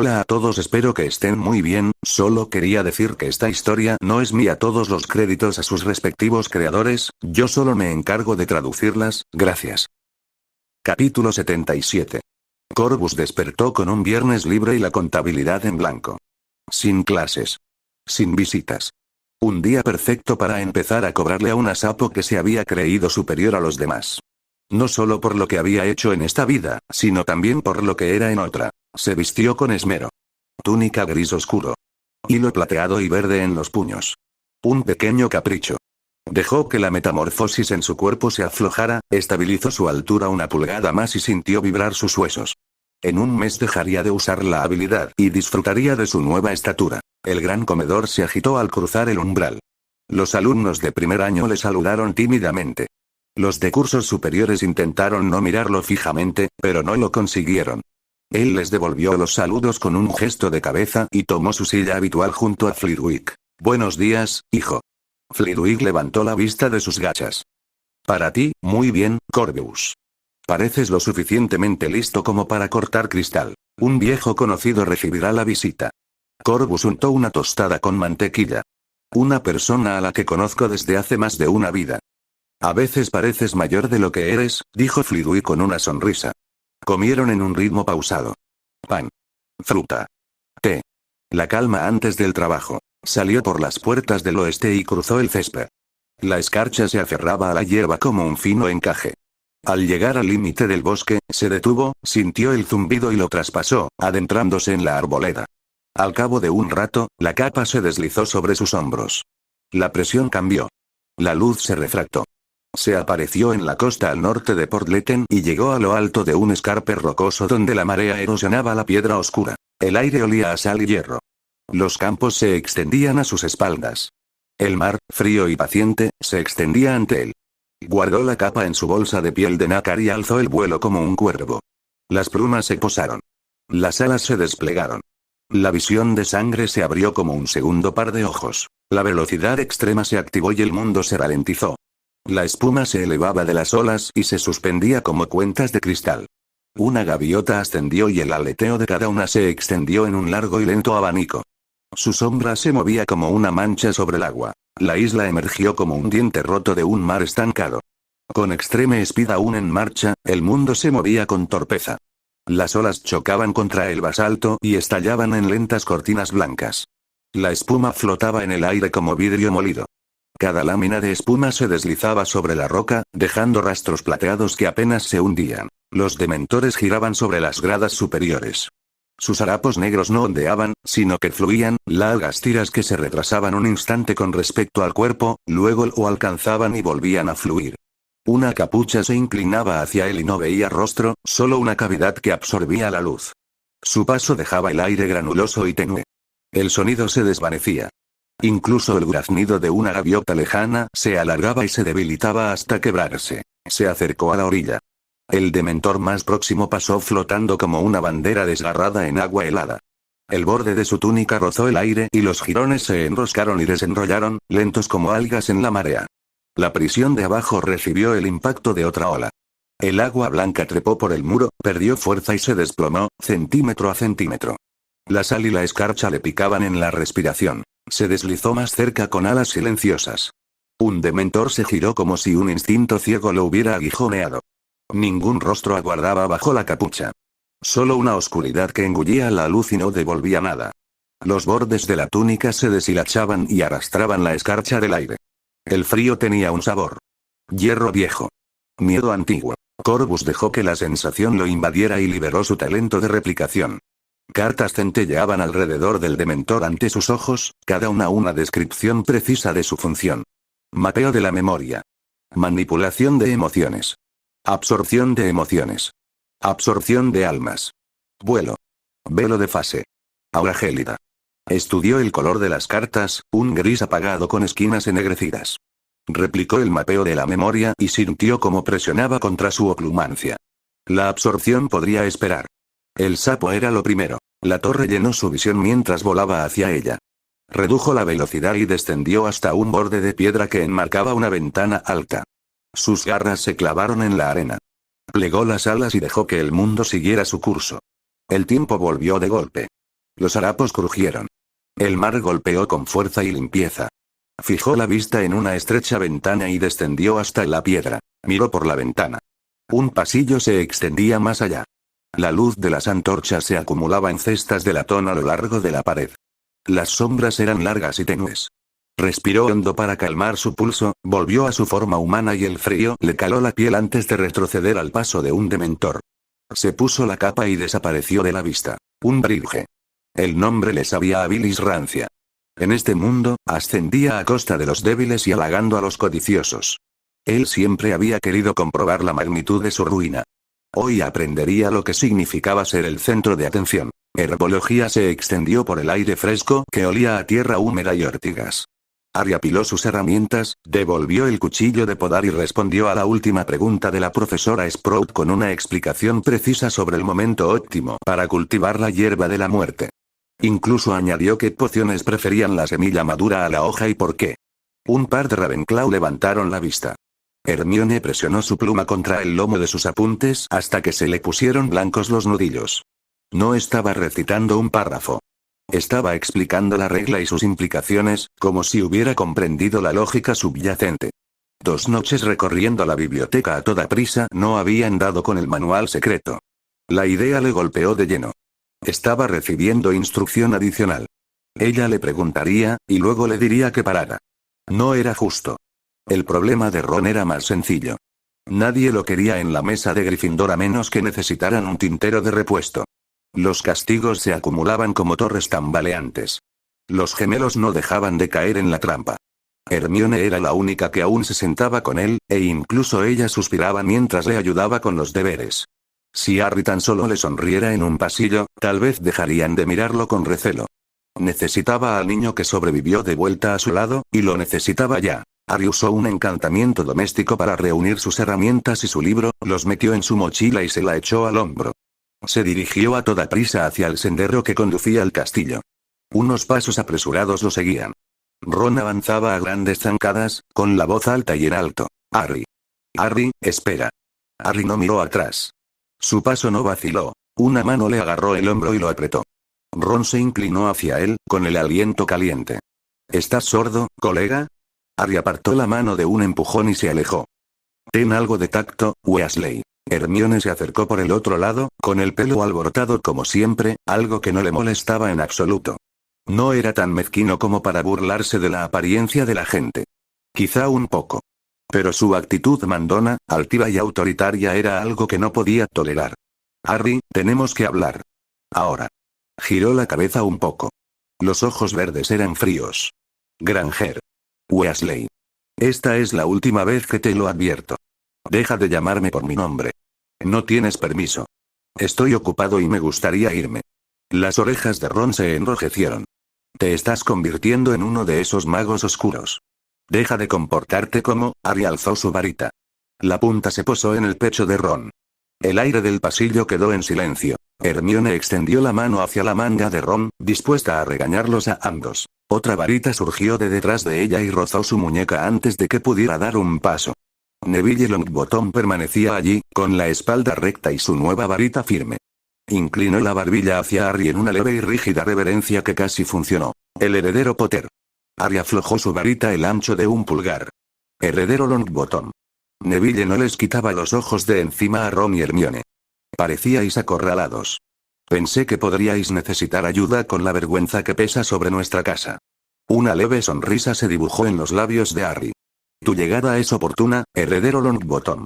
Hola a todos, espero que estén muy bien. Solo quería decir que esta historia no es mía, todos los créditos a sus respectivos creadores, yo solo me encargo de traducirlas, gracias. Capítulo 77. Corvus despertó con un viernes libre y la contabilidad en blanco. Sin clases. Sin visitas. Un día perfecto para empezar a cobrarle a una sapo que se había creído superior a los demás. No solo por lo que había hecho en esta vida, sino también por lo que era en otra. Se vistió con esmero. Túnica gris oscuro. Hilo plateado y verde en los puños. Un pequeño capricho. Dejó que la metamorfosis en su cuerpo se aflojara, estabilizó su altura una pulgada más y sintió vibrar sus huesos. En un mes dejaría de usar la habilidad y disfrutaría de su nueva estatura. El gran comedor se agitó al cruzar el umbral. Los alumnos de primer año le saludaron tímidamente. Los de cursos superiores intentaron no mirarlo fijamente, pero no lo consiguieron. Él les devolvió los saludos con un gesto de cabeza y tomó su silla habitual junto a Flitwick. Buenos días, hijo. Flitwick levantó la vista de sus gachas. Para ti, muy bien, Corvus. Pareces lo suficientemente listo como para cortar cristal. Un viejo conocido recibirá la visita. Corvus untó una tostada con mantequilla. Una persona a la que conozco desde hace más de una vida. A veces pareces mayor de lo que eres, dijo Flitwick con una sonrisa. Comieron en un ritmo pausado. Pan. Fruta. Té. La calma antes del trabajo. Salió por las puertas del oeste y cruzó el césped. La escarcha se aferraba a la hierba como un fino encaje. Al llegar al límite del bosque, se detuvo, sintió el zumbido y lo traspasó, adentrándose en la arboleda. Al cabo de un rato, la capa se deslizó sobre sus hombros. La presión cambió. La luz se refractó. Se apareció en la costa al norte de Port Lytton y llegó a lo alto de un escarpe rocoso donde la marea erosionaba la piedra oscura. El aire olía a sal y hierro. Los campos se extendían a sus espaldas. El mar, frío y paciente, se extendía ante él. Guardó la capa en su bolsa de piel de nácar y alzó el vuelo como un cuervo. Las plumas se posaron. Las alas se desplegaron. La visión de sangre se abrió como un segundo par de ojos. La velocidad extrema se activó y el mundo se ralentizó. La espuma se elevaba de las olas y se suspendía como cuentas de cristal. Una gaviota ascendió y el aleteo de cada una se extendió en un largo y lento abanico. Su sombra se movía como una mancha sobre el agua. La isla emergió como un diente roto de un mar estancado. Con Extreme Speed aún en marcha, el mundo se movía con torpeza. Las olas chocaban contra el basalto y estallaban en lentas cortinas blancas. La espuma flotaba en el aire como vidrio molido. Cada lámina de espuma se deslizaba sobre la roca, dejando rastros plateados que apenas se hundían. Los dementores giraban sobre las gradas superiores. Sus harapos negros no ondeaban, sino que fluían, largas tiras que se retrasaban un instante con respecto al cuerpo, luego lo alcanzaban y volvían a fluir. Una capucha se inclinaba hacia él y no veía rostro, solo una cavidad que absorbía la luz. Su paso dejaba el aire granuloso y tenue. El sonido se desvanecía. Incluso el graznido de una gaviota lejana se alargaba y se debilitaba hasta quebrarse. Se acercó a la orilla. El dementor más próximo pasó flotando como una bandera desgarrada en agua helada. El borde de su túnica rozó el aire y los jirones se enroscaron y desenrollaron, lentos como algas en la marea. La prisión de abajo recibió el impacto de otra ola. El agua blanca trepó por el muro, perdió fuerza y se desplomó, centímetro a centímetro. La sal y la escarcha le picaban en la respiración. Se deslizó más cerca con alas silenciosas. Un dementor se giró como si un instinto ciego lo hubiera aguijoneado. Ningún rostro aguardaba bajo la capucha. Solo una oscuridad que engullía la luz y no devolvía nada. Los bordes de la túnica se deshilachaban y arrastraban la escarcha del aire. El frío tenía un sabor. Hierro viejo. Miedo antiguo. Corvus dejó que la sensación lo invadiera y liberó su talento de replicación. Cartas centelleaban alrededor del dementor ante sus ojos, cada una descripción precisa de su función. Mapeo de la memoria. Manipulación de emociones. Absorción de emociones. Absorción de almas. Vuelo. Velo de fase. Aura gélida. Estudió el color de las cartas, un gris apagado con esquinas ennegrecidas. Replicó el mapeo de la memoria y sintió cómo presionaba contra su oclumancia. La absorción podría esperar. El sapo era lo primero. La torre llenó su visión mientras volaba hacia ella. Redujo la velocidad y descendió hasta un borde de piedra que enmarcaba una ventana alta. Sus garras se clavaron en la arena. Plegó las alas y dejó que el mundo siguiera su curso. El tiempo volvió de golpe. Los harapos crujieron. El mar golpeó con fuerza y limpieza. Fijó la vista en una estrecha ventana y descendió hasta la piedra. Miró por la ventana. Un pasillo se extendía más allá. La luz de las antorchas se acumulaba en cestas de latón a lo largo de la pared. Las sombras eran largas y tenues. Respiró hondo para calmar su pulso, volvió a su forma humana y el frío le caló la piel antes de retroceder al paso de un dementor. Se puso la capa y desapareció de la vista. Un brige. El nombre le sabía a bilis rancia. En este mundo, ascendía a costa de los débiles y halagando a los codiciosos. Él siempre había querido comprobar la magnitud de su ruina. Hoy aprendería lo que significaba ser el centro de atención. Herbología se extendió por el aire fresco que olía a tierra húmeda y ortigas. Harry apiló sus herramientas, devolvió el cuchillo de podar y respondió a la última pregunta de la profesora Sprout con una explicación precisa sobre el momento óptimo para cultivar la hierba de la muerte. Incluso añadió qué pociones preferían la semilla madura a la hoja y por qué. Un par de Ravenclaw levantaron la vista. Hermione presionó su pluma contra el lomo de sus apuntes hasta que se le pusieron blancos los nudillos. No estaba recitando un párrafo. Estaba explicando la regla y sus implicaciones, como si hubiera comprendido la lógica subyacente. 2 noches recorriendo la biblioteca a toda prisa no habían dado con el manual secreto. La idea le golpeó de lleno. Estaba recibiendo instrucción adicional. Ella le preguntaría, y luego le diría que parara. No era justo. El problema de Ron era más sencillo. Nadie lo quería en la mesa de Gryffindor a menos que necesitaran un tintero de repuesto. Los castigos se acumulaban como torres tambaleantes. Los gemelos no dejaban de caer en la trampa. Hermione era la única que aún se sentaba con él, e incluso ella suspiraba mientras le ayudaba con los deberes. Si Harry tan solo le sonriera en un pasillo, tal vez dejarían de mirarlo con recelo. Necesitaba al niño que sobrevivió de vuelta a su lado, y lo necesitaba ya. Harry usó un encantamiento doméstico para reunir sus herramientas y su libro, los metió en su mochila y se la echó al hombro. Se dirigió a toda prisa hacia el sendero que conducía al castillo. Unos pasos apresurados lo seguían. Ron avanzaba a grandes zancadas, con la voz alta y en alto. Harry. Harry, espera. Harry no miró atrás. Su paso no vaciló. Una mano le agarró el hombro y lo apretó. Ron se inclinó hacia él, con el aliento caliente. ¿Estás sordo, colega? Harry apartó la mano de un empujón y se alejó. Ten algo de tacto, Weasley. Hermione se acercó por el otro lado, con el pelo alborotado como siempre, algo que no le molestaba en absoluto. No era tan mezquino como para burlarse de la apariencia de la gente. Quizá un poco. Pero su actitud mandona, altiva y autoritaria era algo que no podía tolerar. Harry, tenemos que hablar. Ahora. Giró la cabeza un poco. Los ojos verdes eran fríos. Granger. Weasley. Esta es la última vez que te lo advierto. Deja de llamarme por mi nombre. No tienes permiso. Estoy ocupado y me gustaría irme. Las orejas de Ron se enrojecieron. Te estás convirtiendo en uno de esos magos oscuros. Deja de comportarte como... Harry alzó su varita. La punta se posó en el pecho de Ron. El aire del pasillo quedó en silencio. Hermione extendió la mano hacia la manga de Ron, dispuesta a regañarlos a ambos. Otra varita surgió de detrás de ella y rozó su muñeca antes de que pudiera dar un paso. Neville Longbottom permanecía allí, con la espalda recta y su nueva varita firme. Inclinó la barbilla hacia Harry en una leve y rígida reverencia que casi funcionó. El heredero Potter. Harry aflojó su varita el ancho de un pulgar. Heredero Longbottom. Neville no les quitaba los ojos de encima a Ron y Hermione. Parecíais acorralados. Pensé que podríais necesitar ayuda con la vergüenza que pesa sobre nuestra casa. Una leve sonrisa se dibujó en los labios de Harry. Tu llegada es oportuna, heredero Longbottom.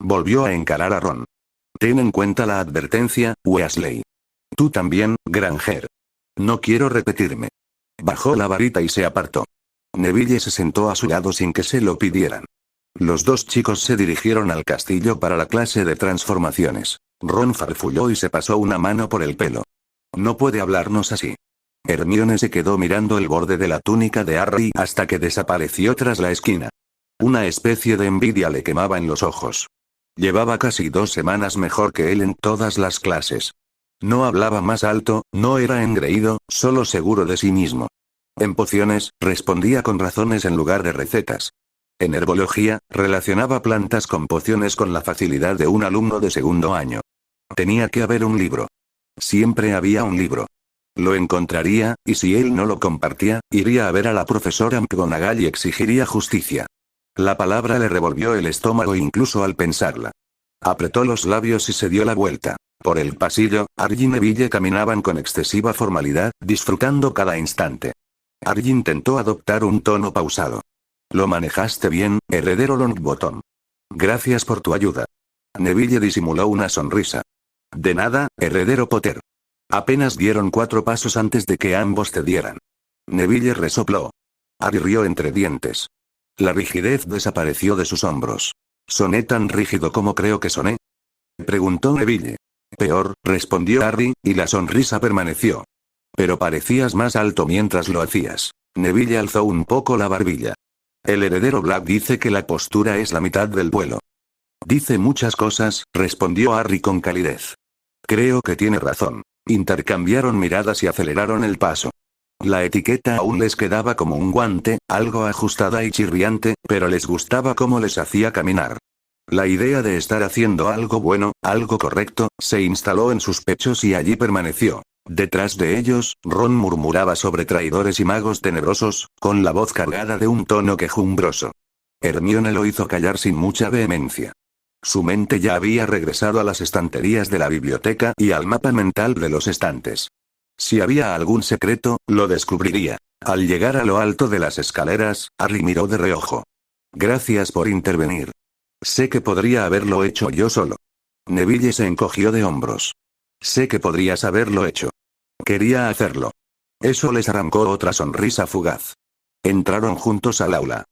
Volvió a encarar a Ron. Ten en cuenta la advertencia, Weasley. Tú también, Granger. No quiero repetirme. Bajó la varita y se apartó. Neville se sentó a su lado sin que se lo pidieran. Los dos chicos se dirigieron al castillo para la clase de transformaciones. Ron farfulló y se pasó una mano por el pelo. No puede hablarnos así. Hermione se quedó mirando el borde de la túnica de Harry hasta que desapareció tras la esquina. Una especie de envidia le quemaba en los ojos. Llevaba casi 2 semanas mejor que él en todas las clases. No hablaba más alto, no era engreído, solo seguro de sí mismo. En pociones, respondía con razones en lugar de recetas. En herbología, relacionaba plantas con pociones con la facilidad de un alumno de segundo año. Tenía que haber un libro. Siempre había un libro. Lo encontraría, y si él no lo compartía, iría a ver a la profesora McGonagall y exigiría justicia. La palabra le revolvió el estómago incluso al pensarla. Apretó los labios y se dio la vuelta. Por el pasillo, Harry y Neville caminaban con excesiva formalidad, disfrutando cada instante. Harry intentó adoptar un tono pausado. Lo manejaste bien, heredero Longbottom. Gracias por tu ayuda. Neville disimuló una sonrisa. De nada, heredero Potter. Apenas dieron 4 pasos antes de que ambos cedieran. Neville resopló. Harry rió entre dientes. La rigidez desapareció de sus hombros. ¿Soné tan rígido como creo que soné? Preguntó Neville. Peor, respondió Harry, y la sonrisa permaneció. Pero parecías más alto mientras lo hacías. Neville alzó un poco la barbilla. El heredero Black dice que la postura es la mitad del vuelo. Dice muchas cosas, respondió Harry con calidez. Creo que tiene razón. Intercambiaron miradas y aceleraron el paso. La etiqueta aún les quedaba como un guante, algo ajustada y chirriante, pero les gustaba cómo les hacía caminar. La idea de estar haciendo algo bueno, algo correcto, se instaló en sus pechos y allí permaneció. Detrás de ellos, Ron murmuraba sobre traidores y magos tenebrosos, con la voz cargada de un tono quejumbroso. Hermione lo hizo callar sin mucha vehemencia. Su mente ya había regresado a las estanterías de la biblioteca y al mapa mental de los estantes. Si había algún secreto, lo descubriría. Al llegar a lo alto de las escaleras, Harry miró de reojo. Gracias por intervenir. Sé que podría haberlo hecho yo solo. Neville se encogió de hombros. Sé que podrías haberlo hecho. Quería hacerlo. Eso les arrancó otra sonrisa fugaz. Entraron juntos al aula.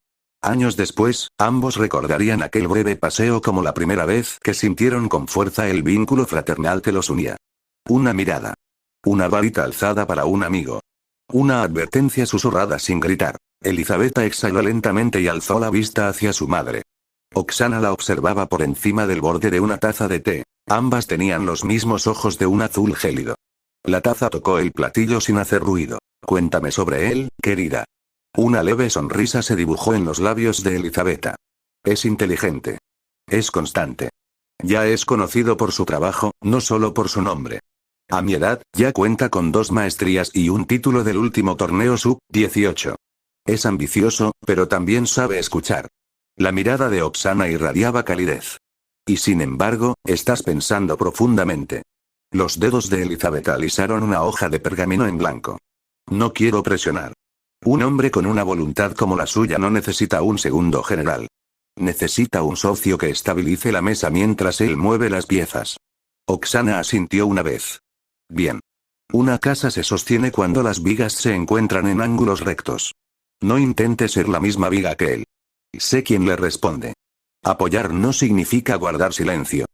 Años después, ambos recordarían aquel breve paseo como la primera vez que sintieron con fuerza el vínculo fraternal que los unía. Una mirada. Una varita alzada para un amigo. Una advertencia susurrada sin gritar. Elizabeth exhaló lentamente y alzó la vista hacia su madre. Oksana la observaba por encima del borde de una taza de té. Ambas tenían los mismos ojos de un azul gélido. La taza tocó el platillo sin hacer ruido. Cuéntame sobre él, querida. Una leve sonrisa se dibujó en los labios de Elizabeth. Es inteligente. Es constante. Ya es conocido por su trabajo, no solo por su nombre. A mi edad, ya cuenta con 2 maestrías y un título del último torneo sub-18. Es ambicioso, pero también sabe escuchar. La mirada de Oksana irradiaba calidez. Y sin embargo, estás pensando profundamente. Los dedos de Elizabeth alisaron una hoja de pergamino en blanco. No quiero presionar. Un hombre con una voluntad como la suya no necesita un segundo general. Necesita un socio que estabilice la mesa mientras él mueve las piezas. Oksana asintió una vez. Bien. Una casa se sostiene cuando las vigas se encuentran en ángulos rectos. No intente ser la misma viga que él. Sé quién le responde. Apoyar no significa guardar silencio.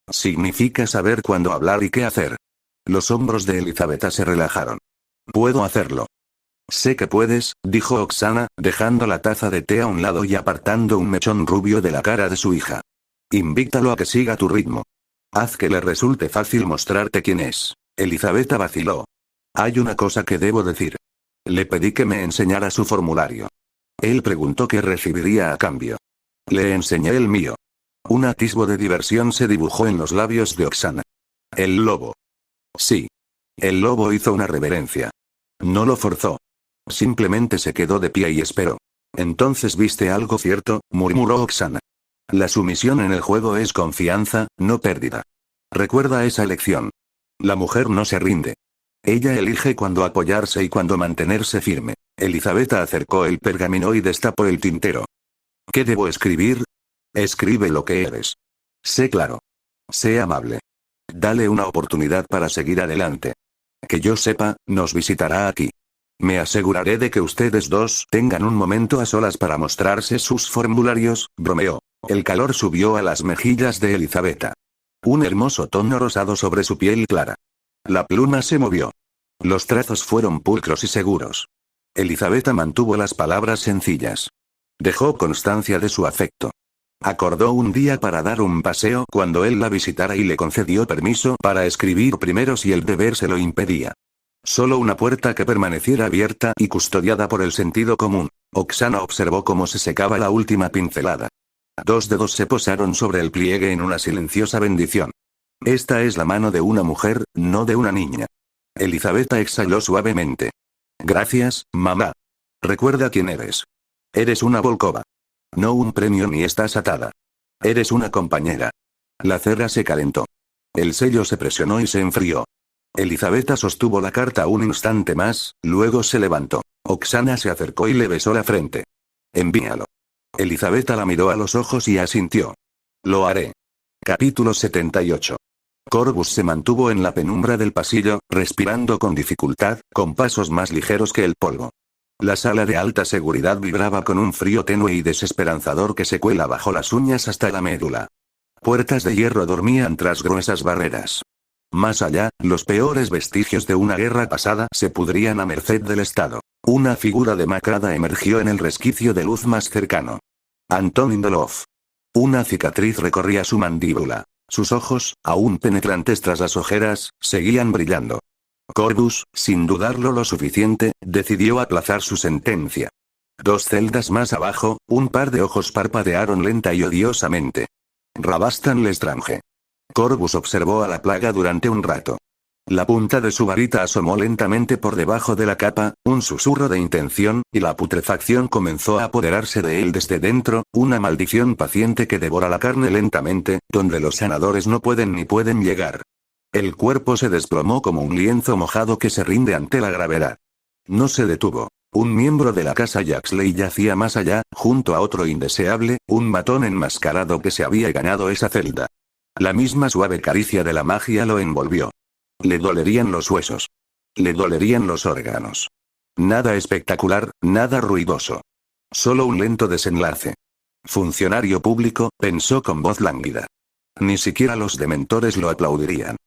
Significa saber cuándo hablar y qué hacer. Los hombros de Elizabeth se relajaron. Puedo hacerlo. Sé que puedes, dijo Oksana, dejando la taza de té a un lado y apartando un mechón rubio de la cara de su hija. Invítalo a que siga tu ritmo. Haz que le resulte fácil mostrarte quién es. Elizabeth vaciló. Hay una cosa que debo decir. Le pedí que me enseñara su formulario. Él preguntó qué recibiría a cambio. Le enseñé el mío. Un atisbo de diversión se dibujó en los labios de Oksana. El lobo. Sí. El lobo hizo una reverencia. No lo forzó. Simplemente se quedó de pie y esperó. Entonces viste algo cierto, murmuró Oksana. La sumisión en el juego es confianza, no pérdida. Recuerda esa lección. La mujer no se rinde. Ella elige cuándo apoyarse y cuándo mantenerse firme. Elizabeth acercó el pergamino y destapó el tintero. ¿Qué debo escribir? Escribe lo que eres. Sé claro. Sé amable. Dale una oportunidad para seguir adelante. Que yo sepa, nos visitará aquí. Me aseguraré de que ustedes dos tengan un momento a solas para mostrarse sus formularios, bromeó. El calor subió a las mejillas de Elizabeth. Un hermoso tono rosado sobre su piel clara. La pluma se movió. Los trazos fueron pulcros y seguros. Elizabeth mantuvo las palabras sencillas. Dejó constancia de su afecto. Acordó un día para dar un paseo cuando él la visitara y le concedió permiso para escribir primero si el deber se lo impedía. Solo una puerta que permaneciera abierta y custodiada por el sentido común. Oksana observó cómo se secaba la última pincelada. 2 dedos se posaron sobre el pliegue en una silenciosa bendición. Esta es la mano de una mujer, no de una niña. Elizabeth exhaló suavemente. Gracias, mamá. Recuerda quién eres. Eres una Volkova. No un premio ni estás atada. Eres una compañera. La cera se calentó. El sello se presionó y se enfrió. Elizabeth sostuvo la carta un instante más, luego se levantó. Oksana se acercó y le besó la frente. Envíalo. Elizabeth la miró a los ojos y asintió. Lo haré. Capítulo 78. Corvus se mantuvo en la penumbra del pasillo, respirando con dificultad, con pasos más ligeros que el polvo. La sala de alta seguridad vibraba con un frío tenue y desesperanzador que se cuela bajo las uñas hasta la médula. Puertas de hierro dormían tras gruesas barreras. Más allá, los peores vestigios de una guerra pasada se pudrían a merced del Estado. Una figura demacrada emergió en el resquicio de luz más cercano. Antonin Dolov. Una cicatriz recorría su mandíbula. Sus ojos, aún penetrantes tras las ojeras, seguían brillando. Corvus, sin dudarlo lo suficiente, decidió aplazar su sentencia. 2 celdas más abajo, un par de ojos parpadearon lenta y odiosamente. Rabastan Lestrange. Corvus observó a la plaga durante un rato. La punta de su varita asomó lentamente por debajo de la capa, un susurro de intención, y la putrefacción comenzó a apoderarse de él desde dentro, una maldición paciente que devora la carne lentamente, donde los sanadores no pueden ni pueden llegar. El cuerpo se desplomó como un lienzo mojado que se rinde ante la gravedad. No se detuvo. Un miembro de la casa Jaxley yacía más allá, junto a otro indeseable, un matón enmascarado que se había ganado esa celda. La misma suave caricia de la magia lo envolvió. Le dolerían los huesos. Le dolerían los órganos. Nada espectacular, nada ruidoso. Solo un lento desenlace. Funcionario público, pensó con voz lánguida. Ni siquiera los dementores lo aplaudirían.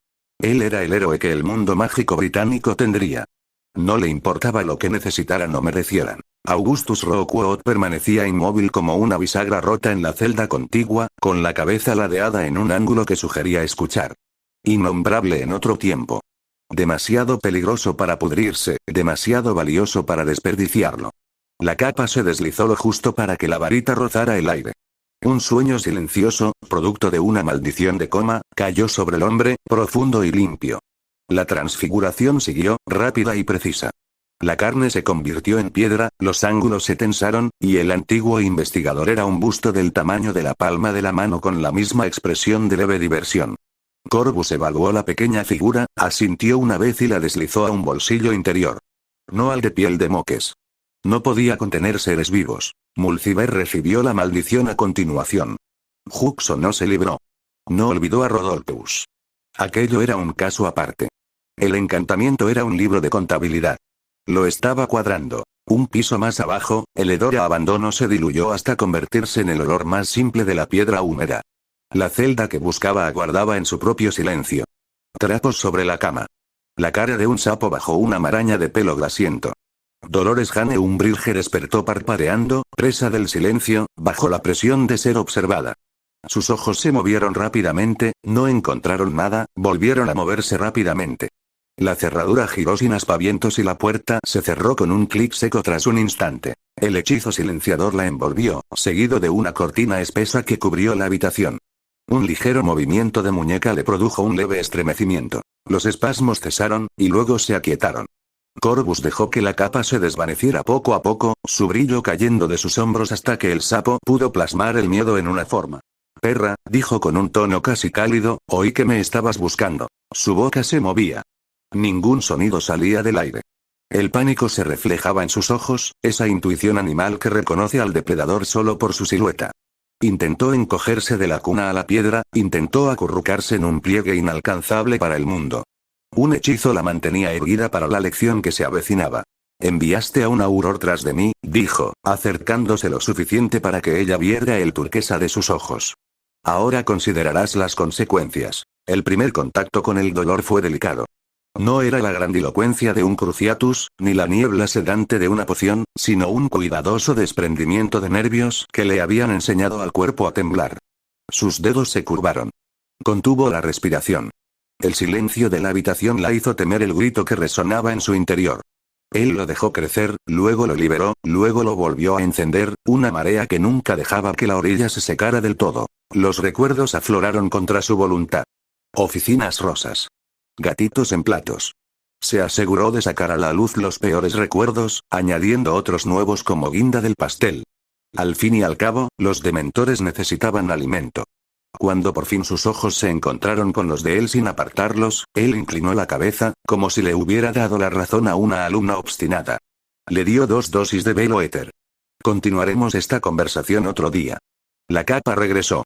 Él era el héroe que el mundo mágico británico tendría. No le importaba lo que necesitaran o merecieran. Augustus Rockwood permanecía inmóvil como una bisagra rota en la celda contigua, con la cabeza ladeada en un ángulo que sugería escuchar. Innombrable en otro tiempo. Demasiado peligroso para pudrirse, demasiado valioso para desperdiciarlo. La capa se deslizó lo justo para que la varita rozara el aire. Un sueño silencioso, producto de una maldición de coma, cayó sobre el hombre, profundo y limpio. La transfiguración siguió, rápida y precisa. La carne se convirtió en piedra, los ángulos se tensaron, y el antiguo investigador era un busto del tamaño de la palma de la mano con la misma expresión de leve diversión. Corvus evaluó la pequeña figura, asintió una vez y la deslizó a un bolsillo interior. No al de piel de moques. No podía contener seres vivos. Mulciber recibió la maldición a continuación. Juxo no se libró. No olvidó a Rodolphus. Aquello era un caso aparte. El encantamiento era un libro de contabilidad. Lo estaba cuadrando. Un piso más abajo, el hedor a abandono se diluyó hasta convertirse en el olor más simple de la piedra húmeda. La celda que buscaba aguardaba en su propio silencio. Trapos sobre la cama. La cara de un sapo bajo una maraña de pelo grasiento. Dolores Jane Umbridge despertó parpadeando, presa del silencio, bajo la presión de ser observada. Sus ojos se movieron rápidamente, no encontraron nada, volvieron a moverse rápidamente. La cerradura giró sin aspavientos y la puerta se cerró con un clic seco tras un instante. El hechizo silenciador la envolvió, seguido de una cortina espesa que cubrió la habitación. Un ligero movimiento de muñeca le produjo un leve estremecimiento. Los espasmos cesaron, y luego se aquietaron. Corvus dejó que la capa se desvaneciera poco a poco, su brillo cayendo de sus hombros hasta que el sapo pudo plasmar el miedo en una forma. Perra, dijo con un tono casi cálido, oí que me estabas buscando. Su boca se movía. Ningún sonido salía del aire. El pánico se reflejaba en sus ojos, esa intuición animal que reconoce al depredador solo por su silueta. Intentó encogerse de la cuna a la piedra, intentó acurrucarse en un pliegue inalcanzable para el mundo. Un hechizo la mantenía erguida para la lección que se avecinaba. Enviaste a un auror tras de mí, dijo, acercándose lo suficiente para que ella viera el turquesa de sus ojos. Ahora considerarás las consecuencias. El primer contacto con el dolor fue delicado. No era la grandilocuencia de un cruciatus, ni la niebla sedante de una poción, sino un cuidadoso desprendimiento de nervios que le habían enseñado al cuerpo a temblar. Sus dedos se curvaron. Contuvo la respiración. El silencio de la habitación la hizo temer el grito que resonaba en su interior. Él lo dejó crecer, luego lo liberó, luego lo volvió a encender, una marea que nunca dejaba que la orilla se secara del todo. Los recuerdos afloraron contra su voluntad. Oficinas rosas. Gatitos en platos. Se aseguró de sacar a la luz los peores recuerdos, añadiendo otros nuevos como guinda del pastel. Al fin y al cabo, los dementores necesitaban alimento. Cuando por fin sus ojos se encontraron con los de él sin apartarlos, él inclinó la cabeza, como si le hubiera dado la razón a una alumna obstinada. Le dio 2 dosis de velo éter. Continuaremos esta conversación otro día. La capa regresó.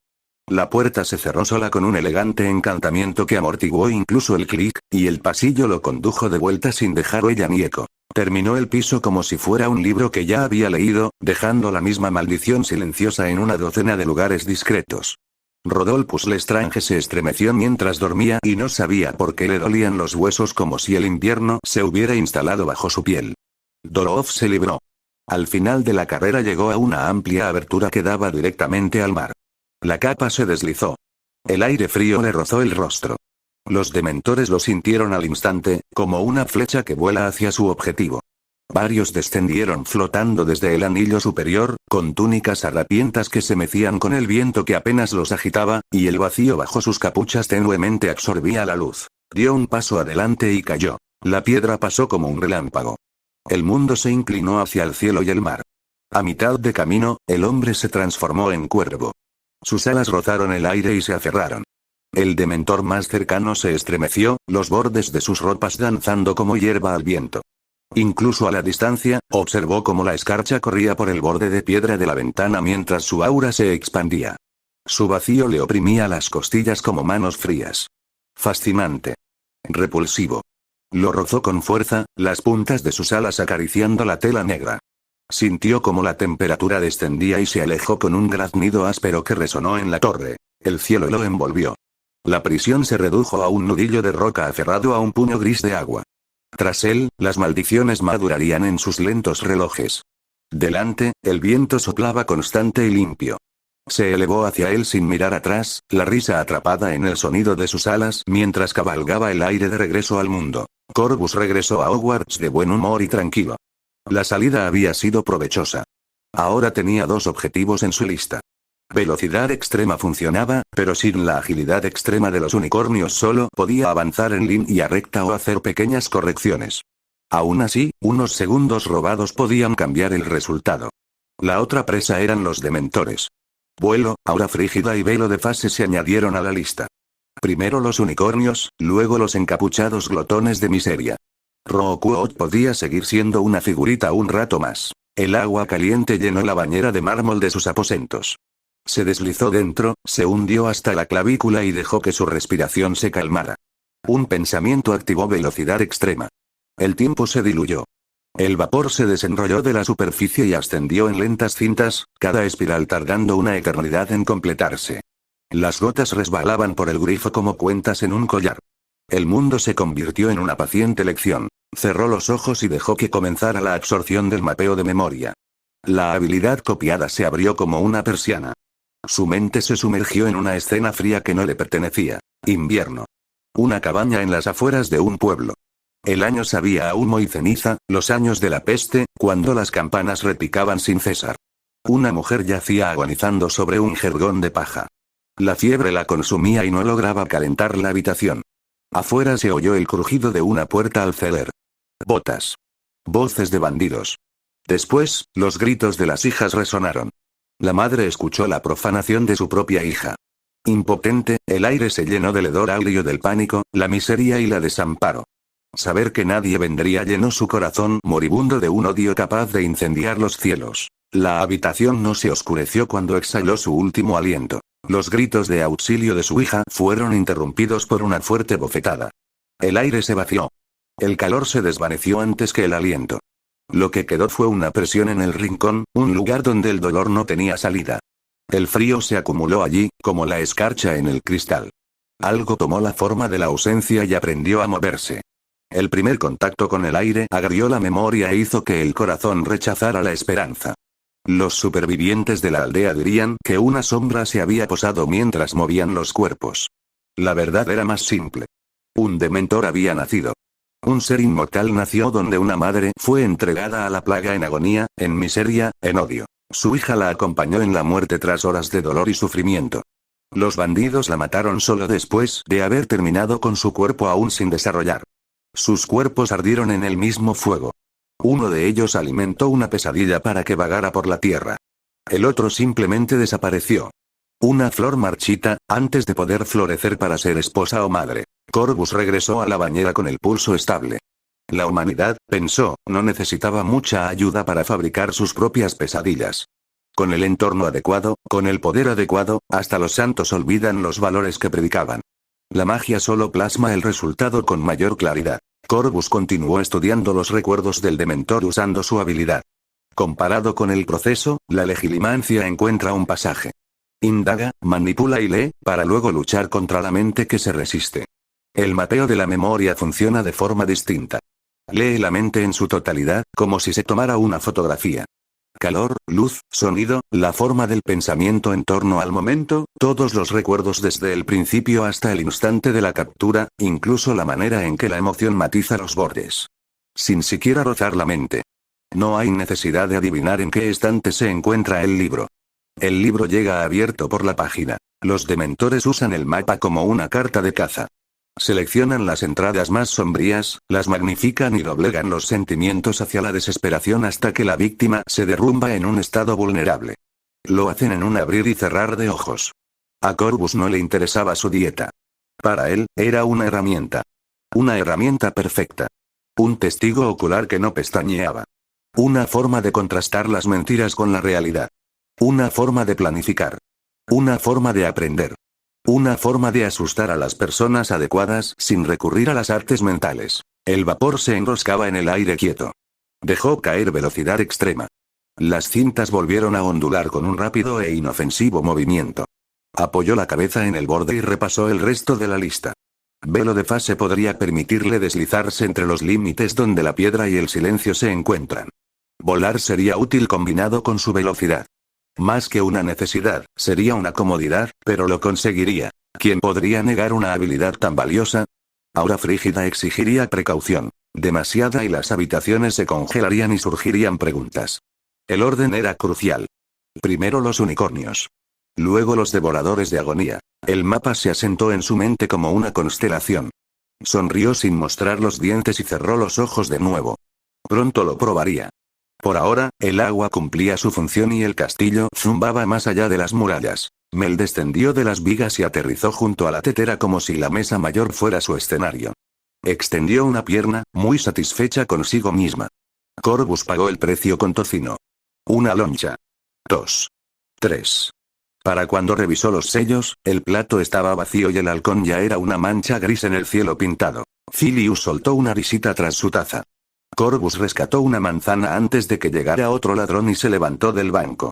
La puerta se cerró sola con un elegante encantamiento que amortiguó incluso el clic, y el pasillo lo condujo de vuelta sin dejar huella ni eco. Terminó el piso como si fuera un libro que ya había leído, dejando la misma maldición silenciosa en una docena de lugares discretos. Rodolphus Lestrange se estremeció mientras dormía y no sabía por qué le dolían los huesos, como si el invierno se hubiera instalado bajo su piel. Dolov se libró. Al final de la carrera llegó a una amplia abertura que daba directamente al mar. La capa se deslizó. El aire frío le rozó el rostro. Los dementores lo sintieron al instante, como una flecha que vuela hacia su objetivo. Varios descendieron flotando desde el anillo superior, con túnicas harapientas que se mecían con el viento que apenas los agitaba, y el vacío bajo sus capuchas tenuemente absorbía la luz. Dio un paso adelante y cayó. La piedra pasó como un relámpago. El mundo se inclinó hacia el cielo y el mar. A mitad de camino, el hombre se transformó en cuervo. Sus alas rozaron el aire y se aferraron. El dementor más cercano se estremeció, los bordes de sus ropas danzando como hierba al viento. Incluso a la distancia, observó cómo la escarcha corría por el borde de piedra de la ventana mientras su aura se expandía. Su vacío le oprimía las costillas como manos frías. Fascinante. Repulsivo. Lo rozó con fuerza, las puntas de sus alas acariciando la tela negra. Sintió como la temperatura descendía y se alejó con un graznido áspero que resonó en la torre. El cielo lo envolvió. La prisión se redujo a un nudillo de roca aferrado a un puño gris de agua. Tras él, las maldiciones madurarían en sus lentos relojes. Delante, el viento soplaba constante y limpio. Se elevó hacia él sin mirar atrás, la risa atrapada en el sonido de sus alas mientras cabalgaba el aire de regreso al mundo. Corvus regresó a Hogwarts de buen humor y tranquilo. La salida había sido provechosa. Ahora tenía 2 objetivos en su lista. Velocidad extrema funcionaba, pero sin la agilidad extrema de los unicornios solo podía avanzar en línea recta o hacer pequeñas correcciones. Aún así, unos segundos robados podían cambiar el resultado. La otra presa eran los dementores. Vuelo, aura frígida y velo de fase se añadieron a la lista. Primero los unicornios, luego los encapuchados glotones de miseria. Rookuot podía seguir siendo una figurita un rato más. El agua caliente llenó la bañera de mármol de sus aposentos. Se deslizó dentro, se hundió hasta la clavícula y dejó que su respiración se calmara. Un pensamiento activó velocidad extrema. El tiempo se diluyó. El vapor se desenrolló de la superficie y ascendió en lentas cintas, cada espiral tardando una eternidad en completarse. Las gotas resbalaban por el grifo como cuentas en un collar. El mundo se convirtió en una paciente lección. Cerró los ojos y dejó que comenzara la absorción del mapeo de memoria. La habilidad copiada se abrió como una persiana. Su mente se sumergió en una escena fría que no le pertenecía. Invierno. Una cabaña en las afueras de un pueblo. El año sabía a humo y ceniza, los años de la peste, cuando las campanas repicaban sin cesar. Una mujer yacía agonizando sobre un jergón de paja. La fiebre la consumía y no lograba calentar la habitación. Afuera se oyó el crujido de una puerta al ceder. Botas. Voces de bandidos. Después, los gritos de las hijas resonaron. La madre escuchó la profanación de su propia hija. Impotente, el aire se llenó del hedor agrio del pánico, la miseria y la desamparo. Saber que nadie vendría llenó su corazón moribundo de un odio capaz de incendiar los cielos. La habitación no se oscureció cuando exhaló su último aliento. Los gritos de auxilio de su hija fueron interrumpidos por una fuerte bofetada. El aire se vació. El calor se desvaneció antes que el aliento. Lo que quedó fue una presión en el rincón, un lugar donde el dolor no tenía salida. El frío se acumuló allí, como la escarcha en el cristal. Algo tomó la forma de la ausencia y aprendió a moverse. El primer contacto con el aire agrió la memoria e hizo que el corazón rechazara la esperanza. Los supervivientes de la aldea dirían que una sombra se había posado mientras movían los cuerpos. La verdad era más simple. Un dementor había nacido. Un ser inmortal nació donde una madre fue entregada a la plaga en agonía, en miseria, en odio. Su hija la acompañó en la muerte tras horas de dolor y sufrimiento. Los bandidos la mataron solo después de haber terminado con su cuerpo aún sin desarrollar. Sus cuerpos ardieron en el mismo fuego. Uno de ellos alimentó una pesadilla para que vagara por la tierra. El otro simplemente desapareció. Una flor marchita, antes de poder florecer para ser esposa o madre. Corvus regresó a la bañera con el pulso estable. La humanidad, pensó, no necesitaba mucha ayuda para fabricar sus propias pesadillas. Con el entorno adecuado, con el poder adecuado, hasta los santos olvidan los valores que predicaban. La magia solo plasma el resultado con mayor claridad. Corvus continuó estudiando los recuerdos del Dementor usando su habilidad. Comparado con el proceso, la legilimancia encuentra un pasaje. Indaga, manipula y lee, para luego luchar contra la mente que se resiste. El mapeo de la memoria funciona de forma distinta. Lee la mente en su totalidad, como si se tomara una fotografía. Calor, luz, sonido, la forma del pensamiento en torno al momento, todos los recuerdos desde el principio hasta el instante de la captura, incluso la manera en que la emoción matiza los bordes. Sin siquiera rozar la mente. No hay necesidad de adivinar en qué estante se encuentra el libro. El libro llega abierto por la página. Los dementores usan el mapa como una carta de caza. Seleccionan las entradas más sombrías, las magnifican y doblegan los sentimientos hacia la desesperación hasta que la víctima se derrumba en un estado vulnerable. Lo hacen en un abrir y cerrar de ojos. A Corvus no le interesaba su dieta. Para él, era una herramienta. Una herramienta perfecta. Un testigo ocular que no pestañeaba. Una forma de contrastar las mentiras con la realidad. Una forma de planificar. Una forma de aprender. Una forma de asustar a las personas adecuadas sin recurrir a las artes mentales. El vapor se enroscaba en el aire quieto. Dejó caer velocidad extrema. Las cintas volvieron a ondular con un rápido e inofensivo movimiento. Apoyó la cabeza en el borde y repasó el resto de la lista. Velo de fase podría permitirle deslizarse entre los límites donde la piedra y el silencio se encuentran. Volar sería útil combinado con su velocidad. Más que una necesidad, sería una comodidad, pero lo conseguiría. ¿Quién podría negar una habilidad tan valiosa? Aura frígida exigiría precaución. Demasiada y las habitaciones se congelarían y surgirían preguntas. El orden era crucial. Primero los unicornios. Luego los devoradores de agonía. El mapa se asentó en su mente como una constelación. Sonrió sin mostrar los dientes y cerró los ojos de nuevo. Pronto lo probaría. Por ahora, el agua cumplía su función y el castillo zumbaba más allá de las murallas. Mel descendió de las vigas y aterrizó junto a la tetera como si la mesa mayor fuera su escenario. Extendió una pierna, muy satisfecha consigo misma. Corvus pagó el precio con tocino. Una loncha. 2. 3. Para cuando revisó los sellos, el plato estaba vacío y el halcón ya era una mancha gris en el cielo pintado. Filius soltó una risita tras su taza. Corvus rescató una manzana antes de que llegara otro ladrón y se levantó del banco.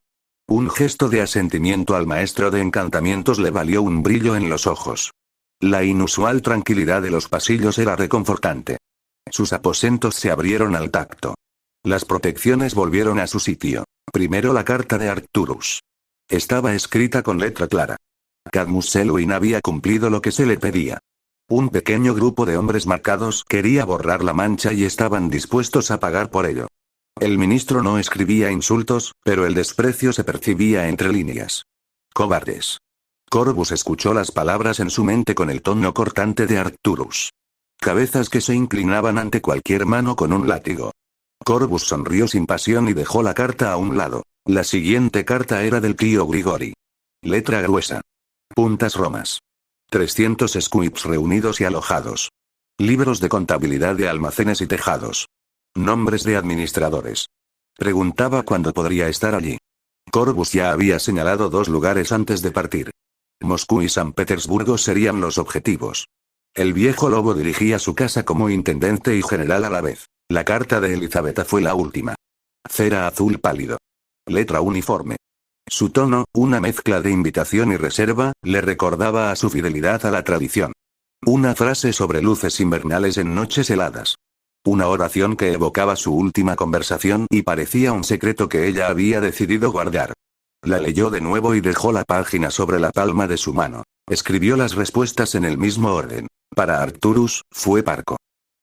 Un gesto de asentimiento al maestro de encantamientos le valió un brillo en los ojos. La inusual tranquilidad de los pasillos era reconfortante. Sus aposentos se abrieron al tacto. Las protecciones volvieron a su sitio. Primero la carta de Arcturus. Estaba escrita con letra clara. Cadmus Selwyn había cumplido lo que se le pedía. Un pequeño grupo de hombres marcados quería borrar la mancha y estaban dispuestos a pagar por ello. El ministro no escribía insultos, pero el desprecio se percibía entre líneas. Cobardes. Corvus escuchó las palabras en su mente con el tono cortante de Arcturus. Cabezas que se inclinaban ante cualquier mano con un látigo. Corvus sonrió sin pasión y dejó la carta a un lado. La siguiente carta era del tío Grigori. Letra gruesa. Puntas romas. 300 squips reunidos y alojados. Libros de contabilidad de almacenes y tejados. Nombres de administradores. Preguntaba cuándo podría estar allí. Corvus ya había señalado 2 lugares antes de partir. Moscú y San Petersburgo serían los objetivos. El viejo lobo dirigía su casa como intendente y general a la vez. La carta de Elizabeth fue la última. Cera azul pálido. Letra uniforme. Su tono, una mezcla de invitación y reserva, le recordaba a su fidelidad a la tradición. Una frase sobre luces invernales en noches heladas. Una oración que evocaba su última conversación y parecía un secreto que ella había decidido guardar. La leyó de nuevo y dejó la página sobre la palma de su mano. Escribió las respuestas en el mismo orden. Para Arcturus, fue parco.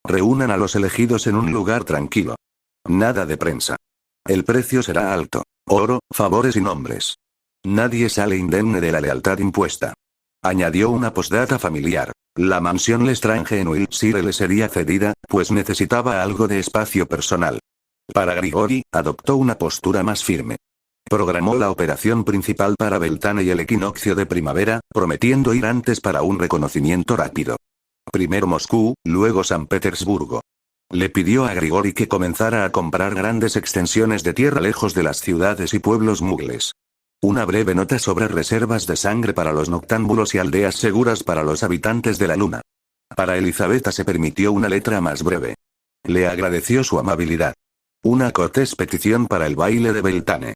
Reúnan a los elegidos en un lugar tranquilo. Nada de prensa. El precio será alto. Oro, favores y nombres. Nadie sale indemne de la lealtad impuesta. Añadió una postdata familiar. La mansión Lestrange en Wiltshire le sería cedida, pues necesitaba algo de espacio personal. Para Grigori, adoptó una postura más firme. Programó la operación principal para Beltane y el equinoccio de primavera, prometiendo ir antes para un reconocimiento rápido. Primero Moscú, luego San Petersburgo. Le pidió a Grigori que comenzara a comprar grandes extensiones de tierra lejos de las ciudades y pueblos mugles. Una breve nota sobre reservas de sangre para los noctámbulos y aldeas seguras para los habitantes de la luna. Para Elizabeth se permitió una letra más breve. Le agradeció su amabilidad. Una cortés petición para el baile de Beltane.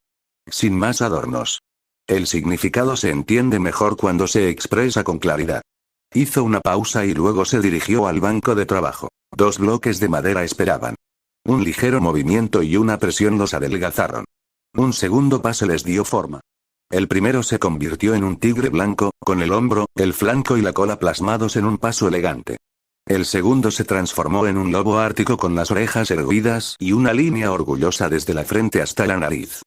Sin más adornos. El significado se entiende mejor cuando se expresa con claridad. Hizo una pausa y luego se dirigió al banco de trabajo. 2 bloques de madera esperaban. Un ligero movimiento y una presión los adelgazaron. Un segundo pase les dio forma. El primero se convirtió en un tigre blanco, con el hombro, el flanco y la cola plasmados en un paso elegante. El segundo se transformó en un lobo ártico con las orejas erguidas y una línea orgullosa desde la frente hasta la nariz.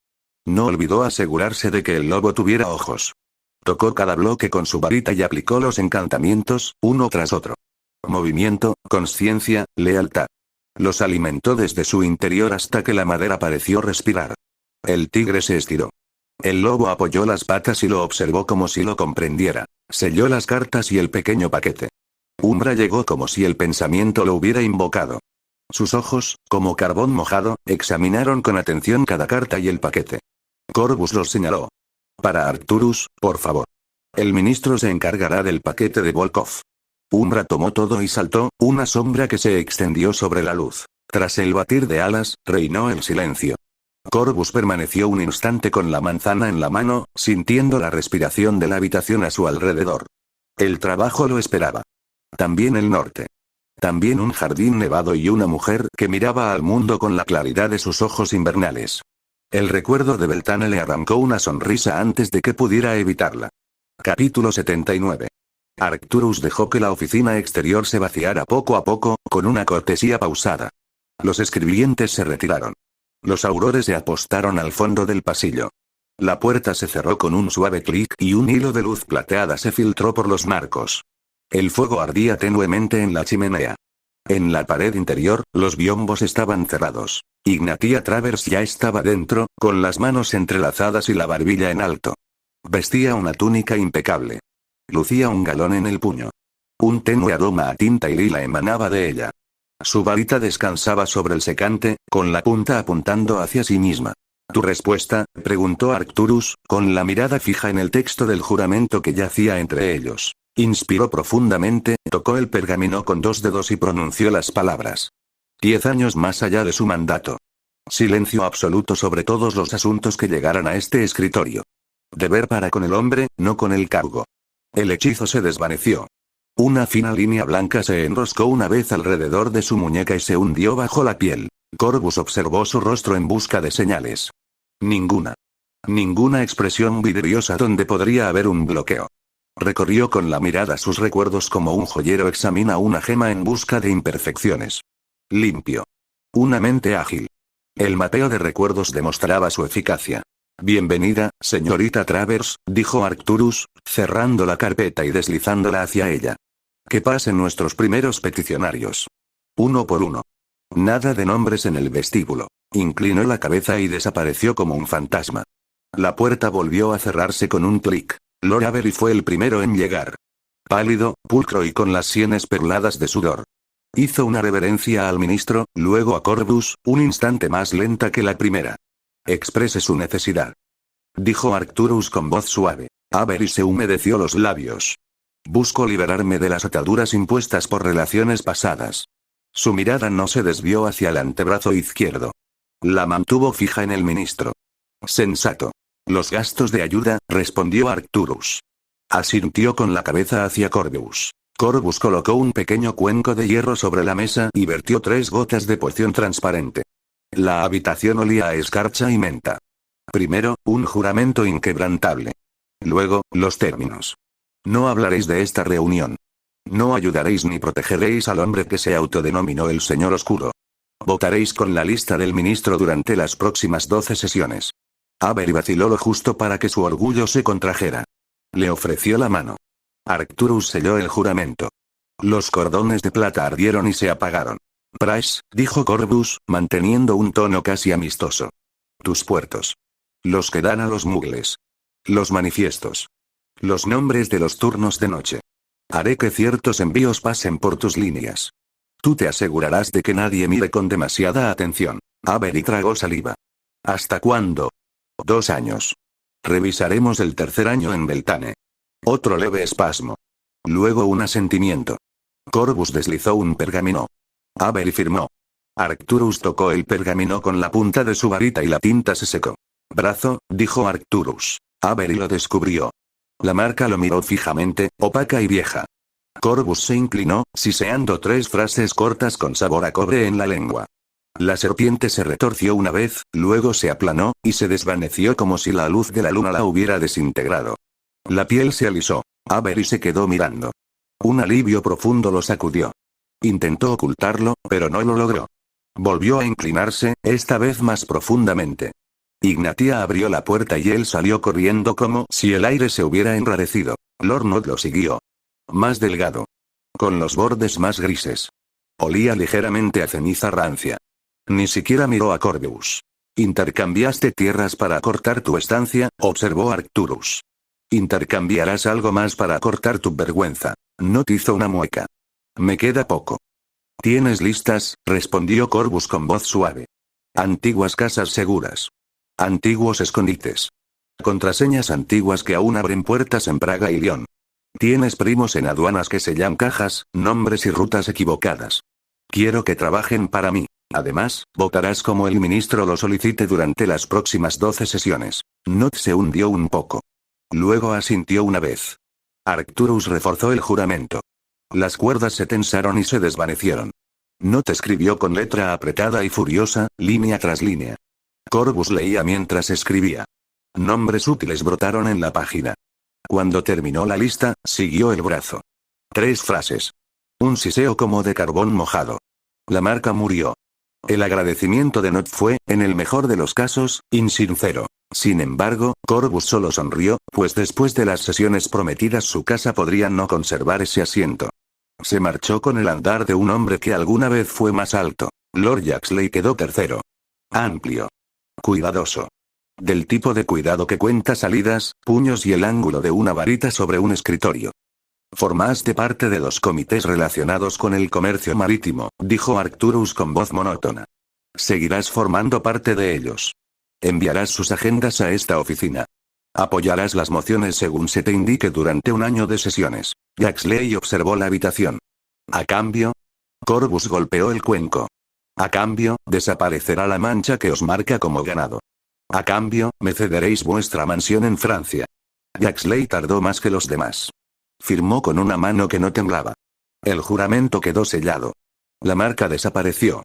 No olvidó asegurarse de que el lobo tuviera ojos. Tocó cada bloque con su varita y aplicó los encantamientos, uno tras otro. Movimiento, conciencia, lealtad. Los alimentó desde su interior hasta que la madera pareció respirar. El tigre se estiró. El lobo apoyó las patas y lo observó como si lo comprendiera. Selló las cartas y el pequeño paquete. Umbra llegó como si el pensamiento lo hubiera invocado. Sus ojos, como carbón mojado, examinaron con atención cada carta y el paquete. Corvus los señaló. Para Arcturus, por favor. El ministro se encargará del paquete de Volkov. Umbra tomó todo y saltó, una sombra que se extendió sobre la luz. Tras el batir de alas, reinó el silencio. Corvus permaneció un instante con la manzana en la mano, sintiendo la respiración de la habitación a su alrededor. El trabajo lo esperaba. También el norte. También un jardín nevado y una mujer que miraba al mundo con la claridad de sus ojos invernales. El recuerdo de Beltane le arrancó una sonrisa antes de que pudiera evitarla. Capítulo 79. Arcturus dejó que la oficina exterior se vaciara poco a poco, con una cortesía pausada. Los escribientes se retiraron. Los aurores se apostaron al fondo del pasillo. La puerta se cerró con un suave clic y un hilo de luz plateada se filtró por los marcos. El fuego ardía tenuemente en la chimenea. En la pared interior, los biombos estaban cerrados. Ignatia Travers ya estaba dentro, con las manos entrelazadas y la barbilla en alto. Vestía una túnica impecable. Lucía un galón en el puño. Un tenue aroma a tinta y lila emanaba de ella. Su varita descansaba sobre el secante, con la punta apuntando hacia sí misma. ¿Tu respuesta?, preguntó Arcturus, con la mirada fija en el texto del juramento que yacía entre ellos. Inspiró profundamente, tocó el pergamino con 2 dedos y pronunció las palabras. 10 años más allá de su mandato. Silencio absoluto sobre todos los asuntos que llegaran a este escritorio. Deber para con el hombre, no con el cargo. El hechizo se desvaneció. Una fina línea blanca se enroscó una vez alrededor de su muñeca y se hundió bajo la piel. Corvus observó su rostro en busca de señales. Ninguna. Ninguna expresión vidriosa donde podría haber un bloqueo. Recorrió con la mirada sus recuerdos como un joyero examina una gema en busca de imperfecciones. Limpio. Una mente ágil. El mapeo de recuerdos demostraba su eficacia. Bienvenida, señorita Travers, dijo Arcturus, cerrando la carpeta y deslizándola hacia ella. Que pasen nuestros primeros peticionarios. Uno por uno. Nada de nombres en el vestíbulo. Inclinó la cabeza y desapareció como un fantasma. La puerta volvió a cerrarse con un clic. Lord Avery fue el primero en llegar. Pálido, pulcro y con las sienes perladas de sudor. Hizo una reverencia al ministro, luego a Corvus, un instante más lenta que la primera. Exprese su necesidad. Dijo Arcturus con voz suave. Avery se humedeció los labios. Busco liberarme de las ataduras impuestas por relaciones pasadas. Su mirada no se desvió hacia el antebrazo izquierdo. La mantuvo fija en el ministro. Sensato. Los gastos de ayuda, respondió Arcturus. Asintió con la cabeza hacia Corvus. Corvus colocó un pequeño cuenco de hierro sobre la mesa y vertió 3 gotas de poción transparente. La habitación olía a escarcha y menta. Primero, un juramento inquebrantable. Luego, los términos. No hablaréis de esta reunión. No ayudaréis ni protegeréis al hombre que se autodenominó el Señor Oscuro. Votaréis con la lista del ministro durante las próximas 12 sesiones. Avery vaciló lo justo para que su orgullo se contrajera. Le ofreció la mano. Arcturus selló el juramento. Los cordones de plata ardieron y se apagaron. Price, dijo Corvus, manteniendo un tono casi amistoso. Tus puertos. Los que dan a los mugles. Los manifiestos. Los nombres de los turnos de noche. Haré que ciertos envíos pasen por tus líneas. Tú te asegurarás de que nadie mire con demasiada atención. Avery tragó saliva. ¿Hasta cuándo? 2 años. Revisaremos el tercer año en Beltane. Otro leve espasmo. Luego un asentimiento. Corvus deslizó un pergamino. Avery firmó. Arcturus tocó el pergamino con la punta de su varita y la tinta se secó. Brazo, dijo Arcturus. Avery lo descubrió. La marca lo miró fijamente, opaca y vieja. Corvus se inclinó, siseando 3 frases cortas con sabor a cobre en la lengua. La serpiente se retorció una vez, luego se aplanó, y se desvaneció como si la luz de la luna la hubiera desintegrado. La piel se alisó. Avery se quedó mirando. Un alivio profundo lo sacudió. Intentó ocultarlo, pero no lo logró. Volvió a inclinarse, esta vez más profundamente. Ignatia abrió la puerta y él salió corriendo como si el aire se hubiera enrarecido. Lornod lo siguió. Más delgado. Con los bordes más grises. Olía ligeramente a ceniza rancia. Ni siquiera miró a Corvus. ¿Intercambiaste tierras para acortar tu estancia?, observó Arcturus. Intercambiarás algo más para acortar tu vergüenza. Not hizo una mueca. Me queda poco. ¿Tienes listas?, respondió Corvus con voz suave. Antiguas casas seguras. Antiguos escondites. Contraseñas antiguas que aún abren puertas en Praga y Lyon. Tienes primos en aduanas que sellan cajas, nombres y rutas equivocadas. Quiero que trabajen para mí. Además, votarás como el ministro lo solicite durante las próximas 12 sesiones. Not se hundió un poco. Luego asintió una vez. Arcturus reforzó el juramento. Las cuerdas se tensaron y se desvanecieron. Not escribió con letra apretada y furiosa, línea tras línea. Corvus leía mientras escribía. Nombres útiles brotaron en la página. Cuando terminó la lista, siguió el brazo. 3 frases. Un siseo como de carbón mojado. La marca murió. El agradecimiento de Not fue, en el mejor de los casos, insincero. Sin embargo, Corvus solo sonrió, pues después de las sesiones prometidas su casa podría no conservar ese asiento. Se marchó con el andar de un hombre que alguna vez fue más alto. Lord Yaxley quedó tercero. Amplio. Cuidadoso. Del tipo de cuidado que cuenta salidas, puños y el ángulo de una varita sobre un escritorio. Formaste parte de los comités relacionados con el comercio marítimo, dijo Arcturus con voz monótona. Seguirás formando parte de ellos. Enviarás sus agendas a esta oficina. Apoyarás las mociones según se te indique durante un año de sesiones. Yaxley observó la habitación. A cambio. Corvus golpeó el cuenco. A cambio, desaparecerá la mancha que os marca como ganado. A cambio, me cederéis vuestra mansión en Francia. Yaxley tardó más que los demás. Firmó con una mano que no temblaba. El juramento quedó sellado. La marca desapareció.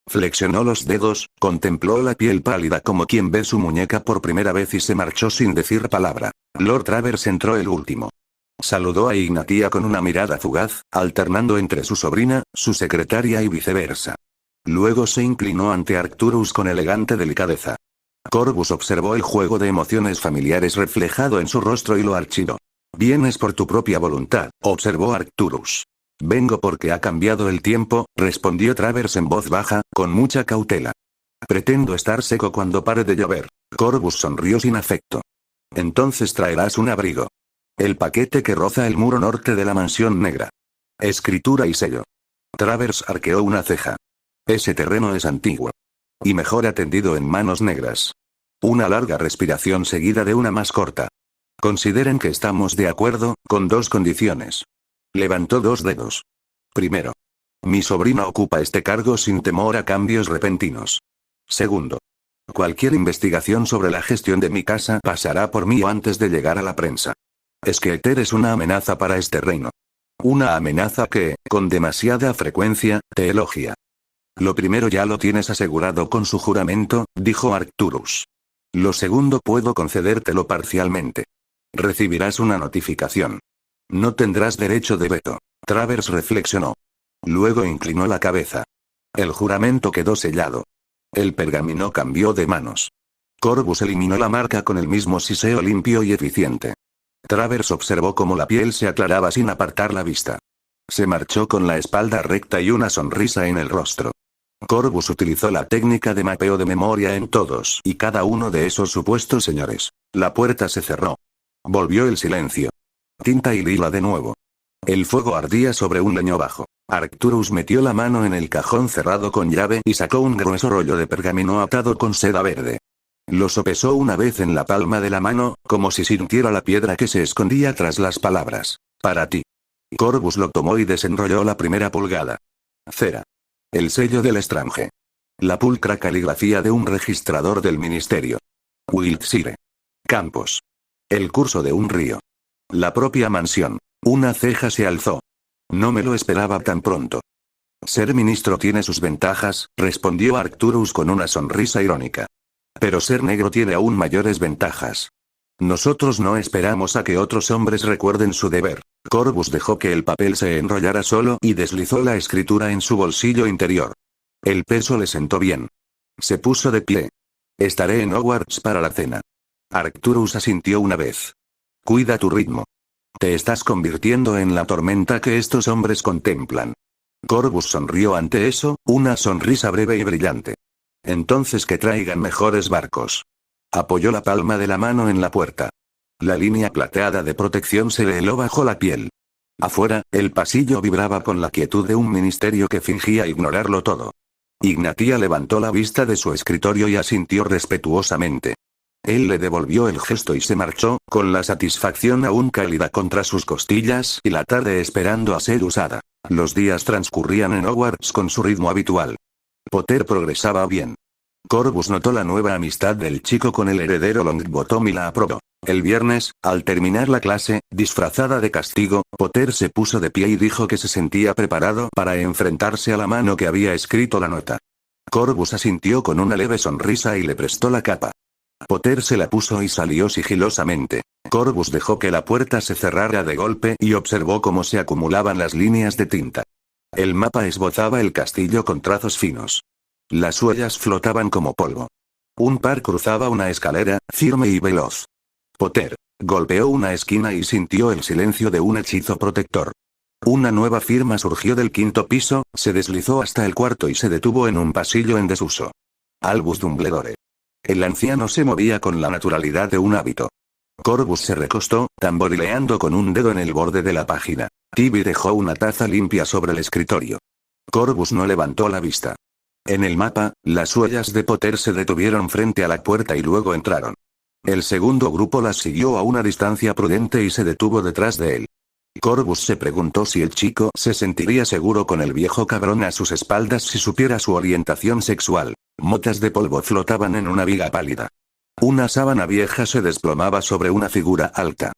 Flexionó los dedos, contempló la piel pálida como quien ve su muñeca por primera vez y se marchó sin decir palabra. Lord Travers entró el último. Saludó a Ignatia con una mirada fugaz, alternando entre su sobrina, su secretaria y viceversa. Luego se inclinó ante Arcturus con elegante delicadeza. Corvus observó el juego de emociones familiares reflejado en su rostro y lo archivó. Vienes por tu propia voluntad, observó Arcturus. Vengo porque ha cambiado el tiempo, respondió Travers en voz baja, con mucha cautela. Pretendo estar seco cuando pare de llover. Corvus sonrió sin afecto. Entonces traerás un abrigo. El paquete que roza el muro norte de la mansión negra. Escritura y sello. Travers arqueó una ceja. Ese terreno es antiguo. Y mejor atendido en manos negras. Una larga respiración seguida de una más corta. Consideren que estamos de acuerdo, con 2 condiciones. Levantó 2 dedos. Primero. Mi sobrina ocupa este cargo sin temor a cambios repentinos. Segundo. Cualquier investigación sobre la gestión de mi casa pasará por mí antes de llegar a la prensa. Skeeter es una amenaza para este reino. Una amenaza que, con demasiada frecuencia, te elogia. Lo primero ya lo tienes asegurado con su juramento, dijo Arcturus. Lo segundo puedo concedértelo parcialmente. Recibirás una notificación. No tendrás derecho de veto. Travers reflexionó. Luego inclinó la cabeza. El juramento quedó sellado. El pergamino cambió de manos. Corvus eliminó la marca con el mismo siseo limpio y eficiente. Travers observó cómo la piel se aclaraba sin apartar la vista. Se marchó con la espalda recta y una sonrisa en el rostro. Corvus utilizó la técnica de mapeo de memoria en todos y cada uno de esos supuestos señores. La puerta se cerró. Volvió el silencio. Tinta y lila de nuevo. El fuego ardía sobre un leño bajo. Arcturus metió la mano en el cajón cerrado con llave y sacó un grueso rollo de pergamino atado con seda verde. Lo sopesó una vez en la palma de la mano, como si sintiera la piedra que se escondía tras las palabras. Para ti. Corvus lo tomó y desenrolló la primera pulgada. Cera. El sello del Estrange. La pulcra caligrafía de un registrador del ministerio. Wiltshire. Campos. El curso de un río. La propia mansión. Una ceja se alzó. No me lo esperaba tan pronto. Ser ministro tiene sus ventajas, respondió Arcturus con una sonrisa irónica. Pero ser negro tiene aún mayores ventajas. Nosotros no esperamos a que otros hombres recuerden su deber. Corvus dejó que el papel se enrollara solo y deslizó la escritura en su bolsillo interior. El peso le sentó bien. Se puso de pie. Estaré en Hogwarts para la cena. Arcturus asintió una vez. Cuida tu ritmo. Te estás convirtiendo en la tormenta que estos hombres contemplan. Corvus sonrió ante eso, una sonrisa breve y brillante. Entonces que traigan mejores barcos. Apoyó la palma de la mano en la puerta. La línea plateada de protección se le heló bajo la piel. Afuera, el pasillo vibraba con la quietud de un ministerio que fingía ignorarlo todo. Ignatia levantó la vista de su escritorio y asintió respetuosamente. Él le devolvió el gesto y se marchó, con la satisfacción aún cálida contra sus costillas y la tarde esperando a ser usada. Los días transcurrían en Hogwarts con su ritmo habitual. Potter progresaba bien. Corvus notó la nueva amistad del chico con el heredero Longbottom y la aprobó. El viernes, al terminar la clase, disfrazada de castigo, Potter se puso de pie y dijo que se sentía preparado para enfrentarse a la mano que había escrito la nota. Corvus asintió con una leve sonrisa y le prestó la capa. Potter se la puso y salió sigilosamente. Corvus dejó que la puerta se cerrara de golpe y observó cómo se acumulaban las líneas de tinta. El mapa esbozaba el castillo con trazos finos. Las huellas flotaban como polvo. Un par cruzaba una escalera, firme y veloz. Potter golpeó una esquina y sintió el silencio de un hechizo protector. Una nueva firma surgió del quinto piso, se deslizó hasta el cuarto y se detuvo en un pasillo en desuso. Albus Dumbledore. El anciano se movía con la naturalidad de un hábito. Corvus se recostó, tamborileando con un dedo en el borde de la página. Tibi dejó una taza limpia sobre el escritorio. Corvus no levantó la vista. En el mapa, las huellas de Potter se detuvieron frente a la puerta y luego entraron. El segundo grupo las siguió a una distancia prudente y se detuvo detrás de él. Corvus se preguntó si el chico se sentiría seguro con el viejo cabrón a sus espaldas si supiera su orientación sexual. Motas de polvo flotaban en una viga pálida. Una sábana vieja se desplomaba sobre una figura alta.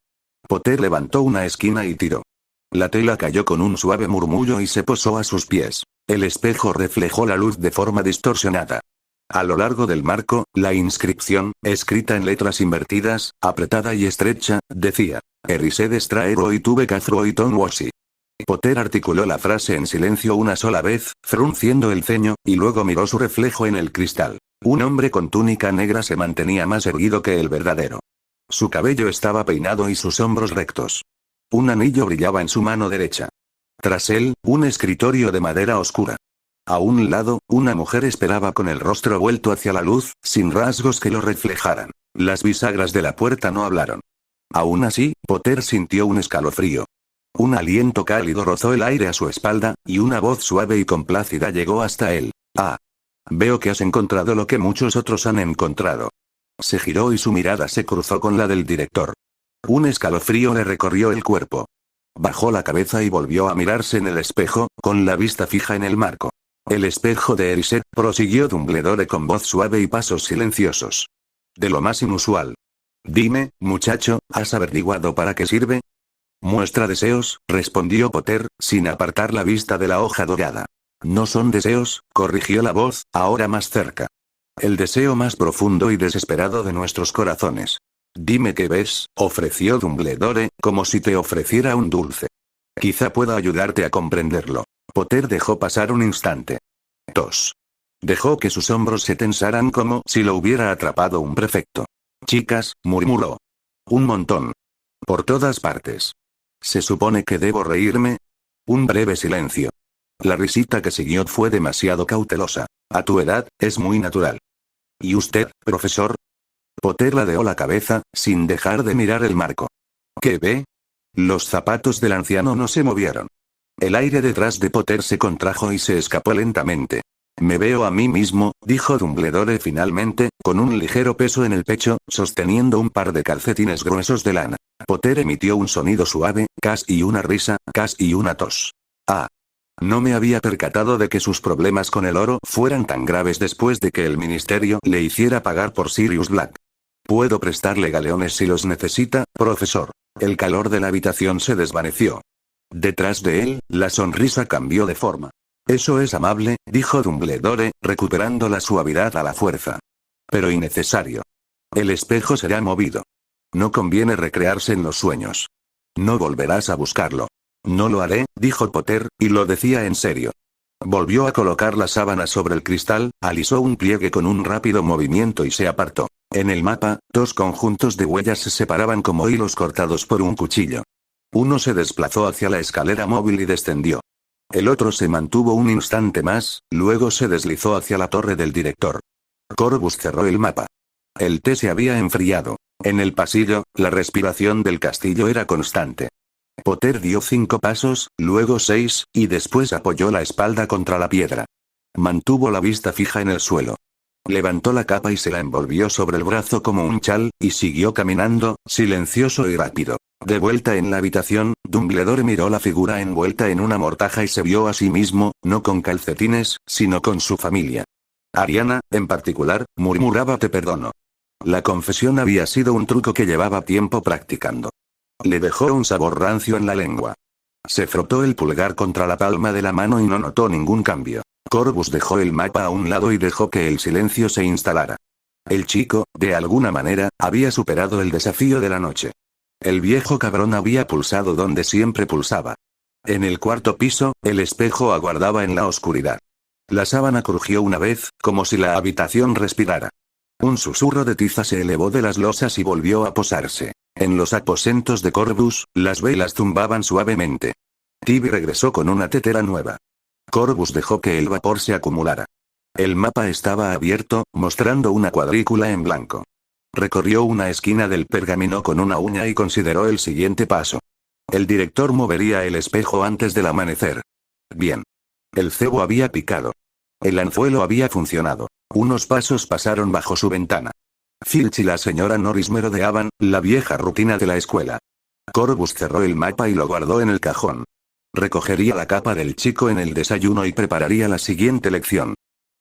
Potter levantó una esquina y tiró. La tela cayó con un suave murmullo y se posó a sus pies. El espejo reflejó la luz de forma distorsionada. A lo largo del marco, la inscripción, escrita en letras invertidas, apretada y estrecha, decía: Erised Straero y tuve Cazroiton Washi. Potter articuló la frase en silencio una sola vez, frunciendo el ceño, y luego miró su reflejo en el cristal. Un hombre con túnica negra se mantenía más erguido que el verdadero. Su cabello estaba peinado y sus hombros rectos. Un anillo brillaba en su mano derecha. Tras él, un escritorio de madera oscura. A un lado, una mujer esperaba con el rostro vuelto hacia la luz, sin rasgos que lo reflejaran. Las bisagras de la puerta no hablaron. Aún así, Potter sintió un escalofrío. Un aliento cálido rozó el aire a su espalda, y una voz suave y complácida llegó hasta él. Ah. Veo que has encontrado lo que muchos otros han encontrado. Se giró y su mirada se cruzó con la del director. Un escalofrío le recorrió el cuerpo. Bajó la cabeza y volvió a mirarse en el espejo, con la vista fija en el marco. El espejo de Erised, prosiguió Dumbledore con voz suave y pasos silenciosos. De lo más inusual. Dime, muchacho, ¿has averiguado para qué sirve? Muestra deseos, respondió Potter, sin apartar la vista de la hoja dorada. No son deseos, corrigió la voz, ahora más cerca. El deseo más profundo y desesperado de nuestros corazones. Dime qué ves, ofreció Dumbledore, como si te ofreciera un dulce. Quizá pueda ayudarte a comprenderlo. Potter dejó pasar un instante. Tos. Dejó que sus hombros se tensaran como si lo hubiera atrapado un prefecto. Chicas, murmuró. Un montón. Por todas partes. ¿Se supone que debo reírme? Un breve silencio. La risita que siguió fue demasiado cautelosa. A tu edad, es muy natural. ¿Y usted, profesor? Potter ladeó la cabeza, sin dejar de mirar el marco. ¿Qué ve? Los zapatos del anciano no se movieron. El aire detrás de Potter se contrajo y se escapó lentamente. Me veo a mí mismo, dijo Dumbledore finalmente, con un ligero peso en el pecho, sosteniendo un par de calcetines gruesos de lana. Potter emitió un sonido suave, casi una risa, casi una tos. Ah. No me había percatado de que sus problemas con el oro fueran tan graves después de que el ministerio le hiciera pagar por Sirius Black. Puedo prestarle galeones si los necesita, profesor. El calor de la habitación se desvaneció. Detrás de él, la sonrisa cambió de forma. Eso es amable, dijo Dumbledore, recuperando la suavidad a la fuerza. Pero innecesario. El espejo será movido. No conviene recrearse en los sueños. No volverás a buscarlo. No lo haré, dijo Potter, y lo decía en serio. Volvió a colocar la sábana sobre el cristal, alisó un pliegue con un rápido movimiento y se apartó. En el mapa, dos conjuntos de huellas se separaban como hilos cortados por un cuchillo. Uno se desplazó hacia la escalera móvil y descendió. El otro se mantuvo un instante más, luego se deslizó hacia la torre del director. Corvus cerró el mapa. El té se había enfriado. En el pasillo, la respiración del castillo era constante. Potter dio 5 pasos, luego 6, y después apoyó la espalda contra la piedra. Mantuvo la vista fija en el suelo. Levantó la capa y se la envolvió sobre el brazo como un chal, y siguió caminando, silencioso y rápido. De vuelta en la habitación, Dumbledore miró la figura envuelta en una mortaja y se vio a sí mismo, no con calcetines, sino con su familia. Ariana, en particular, murmuraba te perdono. La confesión había sido un truco que llevaba tiempo practicando. Le dejó un sabor rancio en la lengua. Se frotó el pulgar contra la palma de la mano y no notó ningún cambio. Corvus dejó el mapa a un lado y dejó que el silencio se instalara. El chico, de alguna manera, había superado el desafío de la noche. El viejo cabrón había pulsado donde siempre pulsaba. En el cuarto piso, el espejo aguardaba en la oscuridad. La sábana crujió una vez, como si la habitación respirara. Un susurro de tiza se elevó de las losas y volvió a posarse. En los aposentos de Corvus, las velas zumbaban suavemente. Tibi regresó con una tetera nueva. Corvus dejó que el vapor se acumulara. El mapa estaba abierto, mostrando una cuadrícula en blanco. Recorrió una esquina del pergamino con una uña y consideró el siguiente paso. El director movería el espejo antes del amanecer. Bien. El cebo había picado. El anzuelo había funcionado. Unos pasos pasaron bajo su ventana. Filch y la señora Norris merodeaban, la vieja rutina de la escuela. Corvus cerró el mapa y lo guardó en el cajón. Recogería la capa del chico en el desayuno y prepararía la siguiente lección.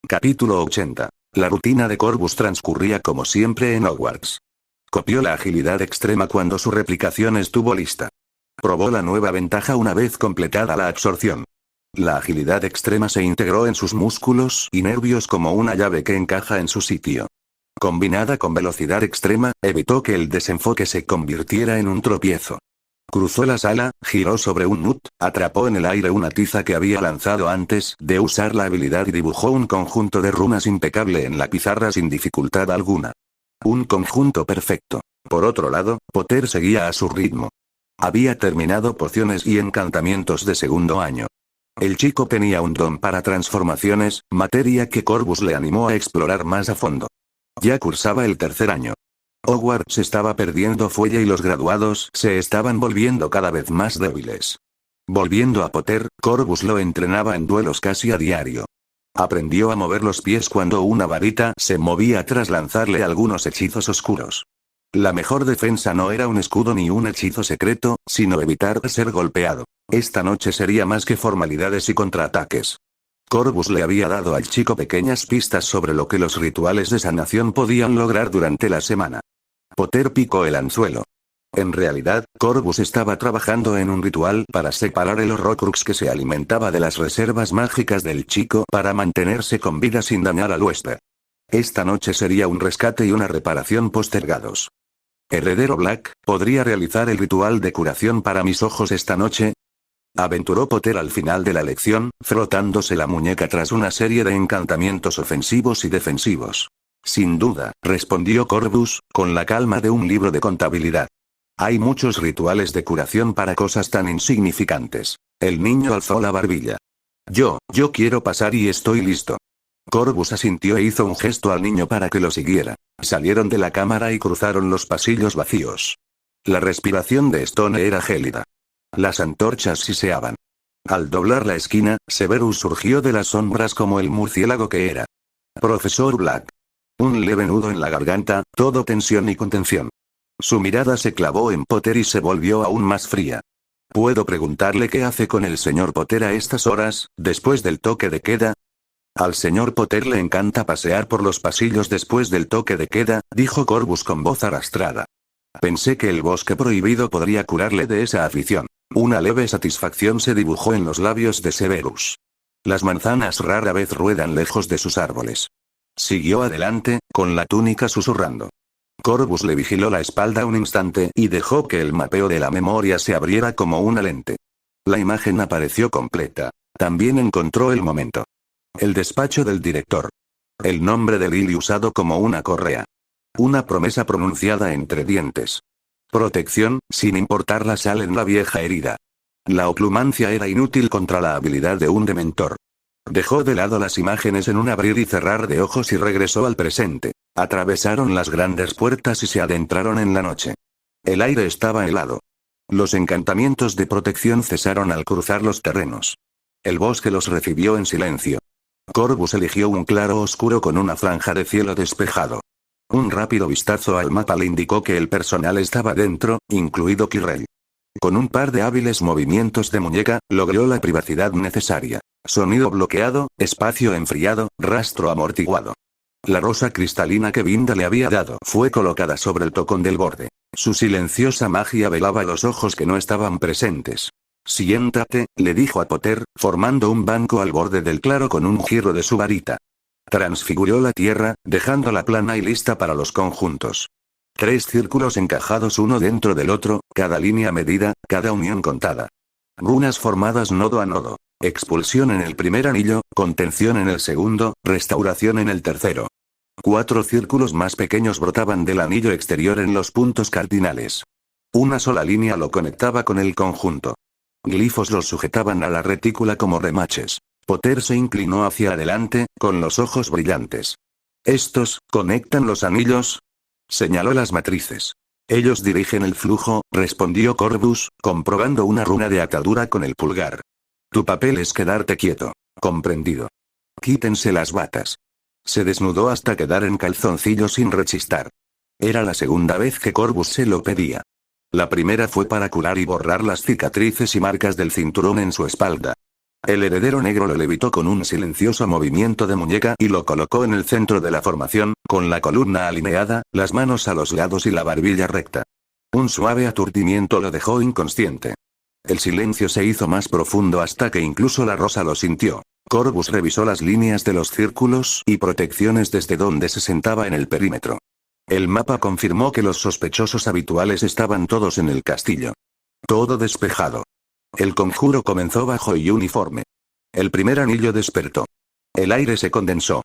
Capítulo 80. La rutina de Corvus transcurría como siempre en Hogwarts. Copió la agilidad extrema cuando su replicación estuvo lista. Probó la nueva ventaja una vez completada la absorción. La agilidad extrema se integró en sus músculos y nervios como una llave que encaja en su sitio. Combinada con velocidad extrema, evitó que el desenfoque se convirtiera en un tropiezo. Cruzó la sala, giró sobre un nut, atrapó en el aire una tiza que había lanzado antes de usar la habilidad y dibujó un conjunto de runas impecable en la pizarra sin dificultad alguna. Un conjunto perfecto. Por otro lado, Potter seguía a su ritmo. Había terminado pociones y encantamientos de segundo año. El chico tenía un don para transformaciones, materia que Corvus le animó a explorar más a fondo. Ya cursaba el tercer año. Hogwarts estaba perdiendo fuelle y los graduados se estaban volviendo cada vez más débiles. Volviendo a Potter, Corvus lo entrenaba en duelos casi a diario. Aprendió a mover los pies cuando una varita se movía tras lanzarle algunos hechizos oscuros. La mejor defensa no era un escudo ni un hechizo secreto, sino evitar ser golpeado. Esta noche sería más que formalidades y contraataques. Corvus le había dado al chico pequeñas pistas sobre lo que los rituales de sanación podían lograr durante la semana. Potter picó el anzuelo. En realidad, Corvus estaba trabajando en un ritual para separar el Horrocrux que se alimentaba de las reservas mágicas del chico para mantenerse con vida sin dañar al huésped. Esta noche sería un rescate y una reparación postergados. Heredero Black, ¿podría realizar el ritual de curación para mis ojos esta noche? Aventuró Potter al final de la lección, frotándose la muñeca tras una serie de encantamientos ofensivos y defensivos. Sin duda, respondió Corvus, con la calma de un libro de contabilidad. Hay muchos rituales de curación para cosas tan insignificantes. El niño alzó la barbilla. Yo quiero pasar y estoy listo. Corvus asintió e hizo un gesto al niño para que lo siguiera. Salieron de la cámara y cruzaron los pasillos vacíos. La respiración de Stone era gélida. Las antorchas siseaban. Al doblar la esquina, Severus surgió de las sombras como el murciélago que era. Profesor Black. Un leve nudo en la garganta, todo tensión y contención. Su mirada se clavó en Potter y se volvió aún más fría. ¿Puedo preguntarle qué hace con el señor Potter a estas horas, después del toque de queda? Al señor Potter le encanta pasear por los pasillos después del toque de queda, dijo Corvus con voz arrastrada. Pensé que el bosque prohibido podría curarle de esa afición. Una leve satisfacción se dibujó en los labios de Severus. Las manzanas rara vez ruedan lejos de sus árboles. Siguió adelante, con la túnica susurrando. Corvus le vigiló la espalda un instante y dejó que el mapeo de la memoria se abriera como una lente. La imagen apareció completa. También encontró el momento. El despacho del director. El nombre de Lily usado como una correa. Una promesa pronunciada entre dientes. Protección, sin importar la sal en la vieja herida. La oclumancia era inútil contra la habilidad de un dementor. Dejó de lado las imágenes en un abrir y cerrar de ojos y regresó al presente. Atravesaron las grandes puertas y se adentraron en la noche. El aire estaba helado. Los encantamientos de protección cesaron al cruzar los terrenos. El bosque los recibió en silencio. Corvus eligió un claro oscuro con una franja de cielo despejado. Un rápido vistazo al mapa le indicó que el personal estaba dentro, incluido Kirrell. Con un par de hábiles movimientos de muñeca, logró la privacidad necesaria. Sonido bloqueado, espacio enfriado, rastro amortiguado. La rosa cristalina que Vinda le había dado fue colocada sobre el tocón del borde. Su silenciosa magia velaba los ojos que no estaban presentes. Siéntate, le dijo a Potter, formando un banco al borde del claro con un giro de su varita. Transfiguró la tierra, dejándola plana y lista para los conjuntos. 3 círculos encajados uno dentro del otro, cada línea medida, cada unión contada. Runas formadas nodo a nodo. Expulsión en el primer anillo, contención en el segundo, restauración en el tercero. 4 círculos más pequeños brotaban del anillo exterior en los puntos cardinales. Una sola línea lo conectaba con el conjunto. Glifos los sujetaban a la retícula como remaches. Potter se inclinó hacia adelante, con los ojos brillantes. ¿Estos conectan los anillos? Señaló las matrices. Ellos dirigen el flujo, respondió Corvus, comprobando una runa de atadura con el pulgar. Tu papel es quedarte quieto. Comprendido. Quítense las batas. Se desnudó hasta quedar en calzoncillos sin rechistar. Era la segunda vez que Corvus se lo pedía. La primera fue para curar y borrar las cicatrices y marcas del cinturón en su espalda. El heredero negro lo levitó con un silencioso movimiento de muñeca y lo colocó en el centro de la formación, con la columna alineada, las manos a los lados y la barbilla recta. Un suave aturdimiento lo dejó inconsciente. El silencio se hizo más profundo hasta que incluso la rosa lo sintió. Corvus revisó las líneas de los círculos y protecciones desde donde se sentaba en el perímetro. El mapa confirmó que los sospechosos habituales estaban todos en el castillo. Todo despejado. El conjuro comenzó bajo y uniforme. El primer anillo despertó. El aire se condensó.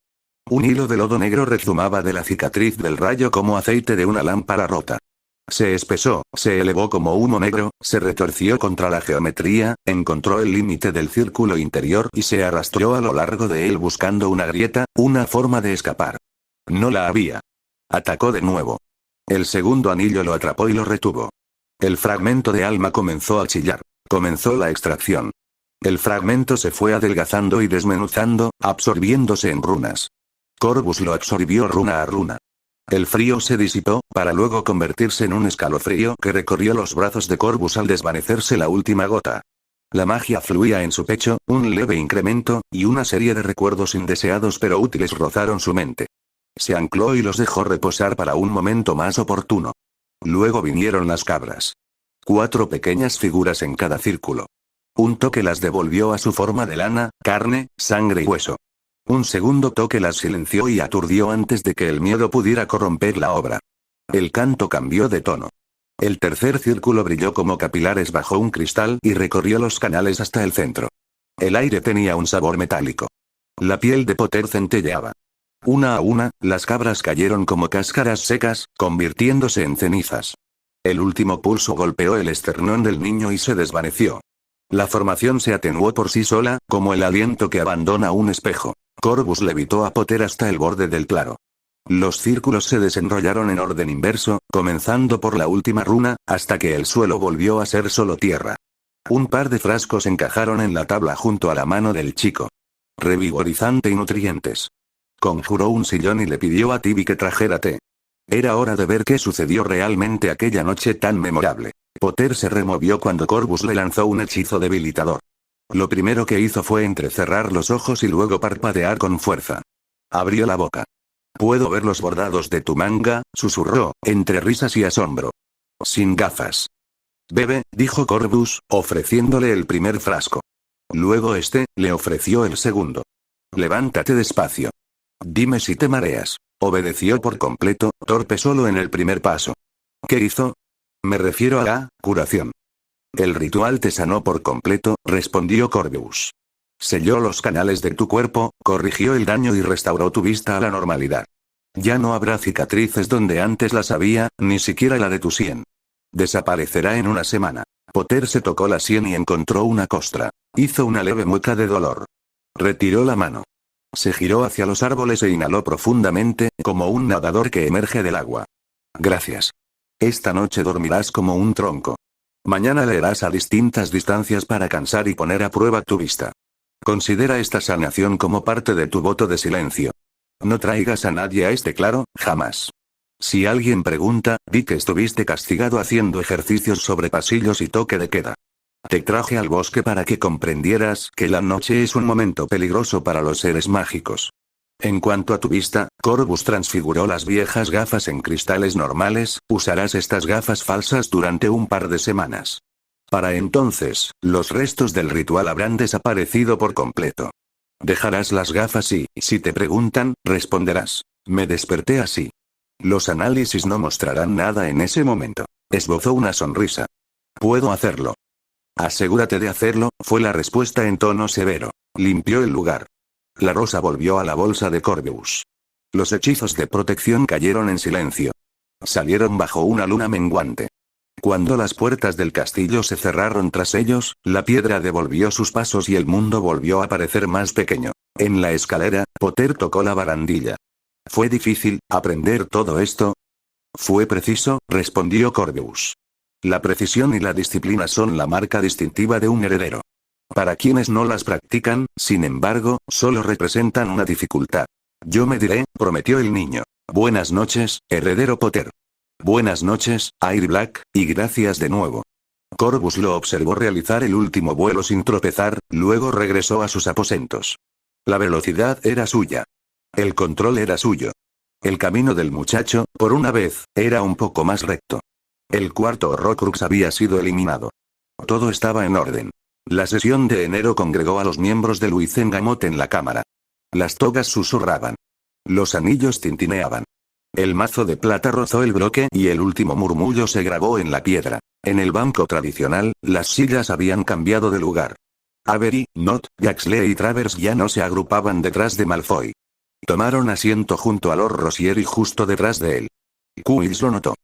Un hilo de lodo negro rezumaba de la cicatriz del rayo como aceite de una lámpara rota. Se espesó, se elevó como humo negro, se retorció contra la geometría, encontró el límite del círculo interior y se arrastró a lo largo de él buscando una grieta, una forma de escapar. No la había. Atacó de nuevo. El segundo anillo lo atrapó y lo retuvo. El fragmento de alma comenzó a chillar. Comenzó la extracción. El fragmento se fue adelgazando y desmenuzando, absorbiéndose en runas. Corvus lo absorbió runa a runa. El frío se disipó, para luego convertirse en un escalofrío que recorrió los brazos de Corvus al desvanecerse la última gota. La magia fluía en su pecho, un leve incremento, y una serie de recuerdos indeseados pero útiles rozaron su mente. Se ancló y los dejó reposar para un momento más oportuno. Luego vinieron las cabras. 4 pequeñas figuras en cada círculo. Un toque las devolvió a su forma de lana, carne, sangre y hueso. Un segundo toque las silenció y aturdió antes de que el miedo pudiera corromper la obra. El canto cambió de tono. El tercer círculo brilló como capilares bajo un cristal y recorrió los canales hasta el centro. El aire tenía un sabor metálico. La piel de Potter centelleaba. Una a una, las cabras cayeron como cáscaras secas, convirtiéndose en cenizas. El último pulso golpeó el esternón del niño y se desvaneció. La formación se atenuó por sí sola, como el aliento que abandona un espejo. Corvus levitó a Potter hasta el borde del claro. Los círculos se desenrollaron en orden inverso, comenzando por la última runa, hasta que el suelo volvió a ser solo tierra. Un par de frascos encajaron en la tabla junto a la mano del chico. Revigorizante y nutrientes. Conjuró un sillón y le pidió a Tibi que trajera té. Era hora de ver qué sucedió realmente aquella noche tan memorable. Potter se removió cuando Corvus le lanzó un hechizo debilitador. Lo primero que hizo fue entrecerrar los ojos y luego parpadear con fuerza. Abrió la boca. «Puedo ver los bordados de tu manga», susurró, entre risas y asombro. «Sin gafas». «Bebe», dijo Corvus, ofreciéndole el primer frasco. Luego le ofreció el segundo. «Levántate despacio. Dime si te mareas». Obedeció por completo, torpe solo en el primer paso. «¿Qué hizo?» «Me refiero a la curación». «El ritual te sanó por completo», respondió Corvus. «Selló los canales de tu cuerpo, corrigió el daño y restauró tu vista a la normalidad. Ya no habrá cicatrices donde antes las había, ni siquiera la de tu sien. Desaparecerá en una semana». Potter se tocó la sien y encontró una costra. Hizo una leve mueca de dolor. Retiró la mano. Se giró hacia los árboles e inhaló profundamente, como un nadador que emerge del agua. «Gracias. Esta noche dormirás como un tronco. Mañana leerás a distintas distancias para cansar y poner a prueba tu vista. Considera esta sanación como parte de tu voto de silencio. No traigas a nadie a este claro, jamás. Si alguien pregunta, di que estuviste castigado haciendo ejercicios sobre pasillos y toque de queda. Te traje al bosque para que comprendieras que la noche es un momento peligroso para los seres mágicos. En cuanto a tu vista, Corvus transfiguró las viejas gafas en cristales normales, usarás estas gafas falsas durante un par de semanas. Para entonces, los restos del ritual habrán desaparecido por completo. Dejarás las gafas y, si te preguntan, responderás: me desperté así. Los análisis no mostrarán nada en ese momento. Esbozó una sonrisa. Puedo hacerlo. Asegúrate de hacerlo, fue la respuesta en tono severo. Limpió el lugar. La rosa volvió a la bolsa de Corvus. Los hechizos de protección cayeron en silencio. Salieron bajo una luna menguante. Cuando las puertas del castillo se cerraron tras ellos, la piedra devolvió sus pasos y el mundo volvió a parecer más pequeño. En la escalera, Potter tocó la barandilla. ¿Fue difícil aprender todo esto? Fue preciso, respondió Corvus. La precisión y la disciplina son la marca distintiva de un heredero. Para quienes no las practican, sin embargo, solo representan una dificultad. Yo me diré, prometió el niño. Buenas noches, heredero Potter. Buenas noches, Air Black, y gracias de nuevo. Corvus lo observó realizar el último vuelo sin tropezar, luego regresó a sus aposentos. La velocidad era suya. El control era suyo. El camino del muchacho, por una vez, era un poco más recto. El cuarto Horrocrux había sido eliminado. Todo estaba en orden. La sesión de enero congregó a los miembros de Luizengamot en la cámara. Las togas susurraban. Los anillos tintineaban. El mazo de plata rozó el bloque y el último murmullo se grabó en la piedra. En el banco tradicional, las sillas habían cambiado de lugar. Avery, Nott, Jaxley y Travers ya no se agrupaban detrás de Malfoy. Tomaron asiento junto a Lord Rosier y justo detrás de él. Quills lo notó.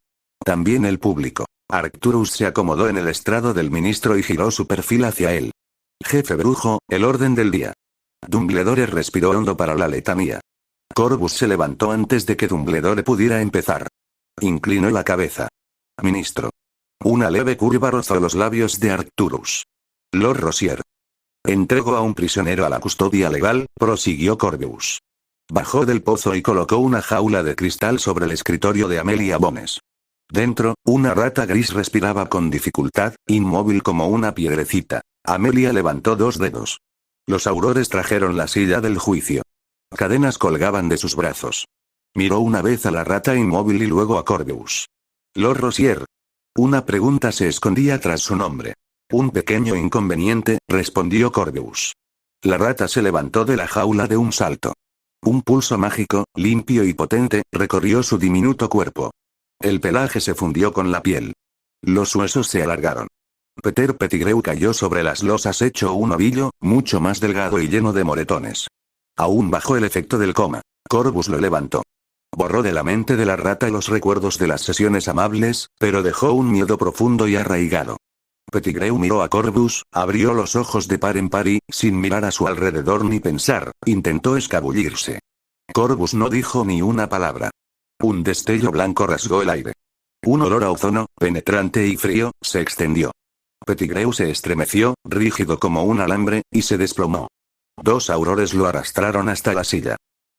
También el público. Arcturus se acomodó en el estrado del ministro y giró su perfil hacia él. Jefe brujo, el orden del día. Dumbledore respiró hondo para la letanía. Corvus se levantó antes de que Dumbledore pudiera empezar. Inclinó la cabeza. Ministro. Una leve curva rozó los labios de Arcturus. Lord Rosier. Entrego a un prisionero a la custodia legal, prosiguió Corvus. Bajó del pozo y colocó una jaula de cristal sobre el escritorio de Amelia Bones. Dentro, una rata gris respiraba con dificultad, inmóvil como una piedrecita. Amelia levantó dos dedos. Los aurores trajeron la silla del juicio. Cadenas colgaban de sus brazos. Miró una vez a la rata inmóvil y luego a Corvus. Lord Rosier. Una pregunta se escondía tras su nombre. Un pequeño inconveniente, respondió Corvus. La rata se levantó de la jaula de un salto. Un pulso mágico, limpio y potente, recorrió su diminuto cuerpo. El pelaje se fundió con la piel. Los huesos se alargaron. Peter Pettigrew cayó sobre las losas hecho un ovillo, mucho más delgado y lleno de moretones. Aún bajo el efecto del coma, Corvus lo levantó. Borró de la mente de la rata los recuerdos de las sesiones amables, pero dejó un miedo profundo y arraigado. Pettigrew miró a Corvus, abrió los ojos de par en par y, sin mirar a su alrededor ni pensar, intentó escabullirse. Corvus no dijo ni una palabra. Un destello blanco rasgó el aire. Un olor a ozono, penetrante y frío, se extendió. Pettigrew se estremeció, rígido como un alambre, y se desplomó. Dos aurores lo arrastraron hasta la silla.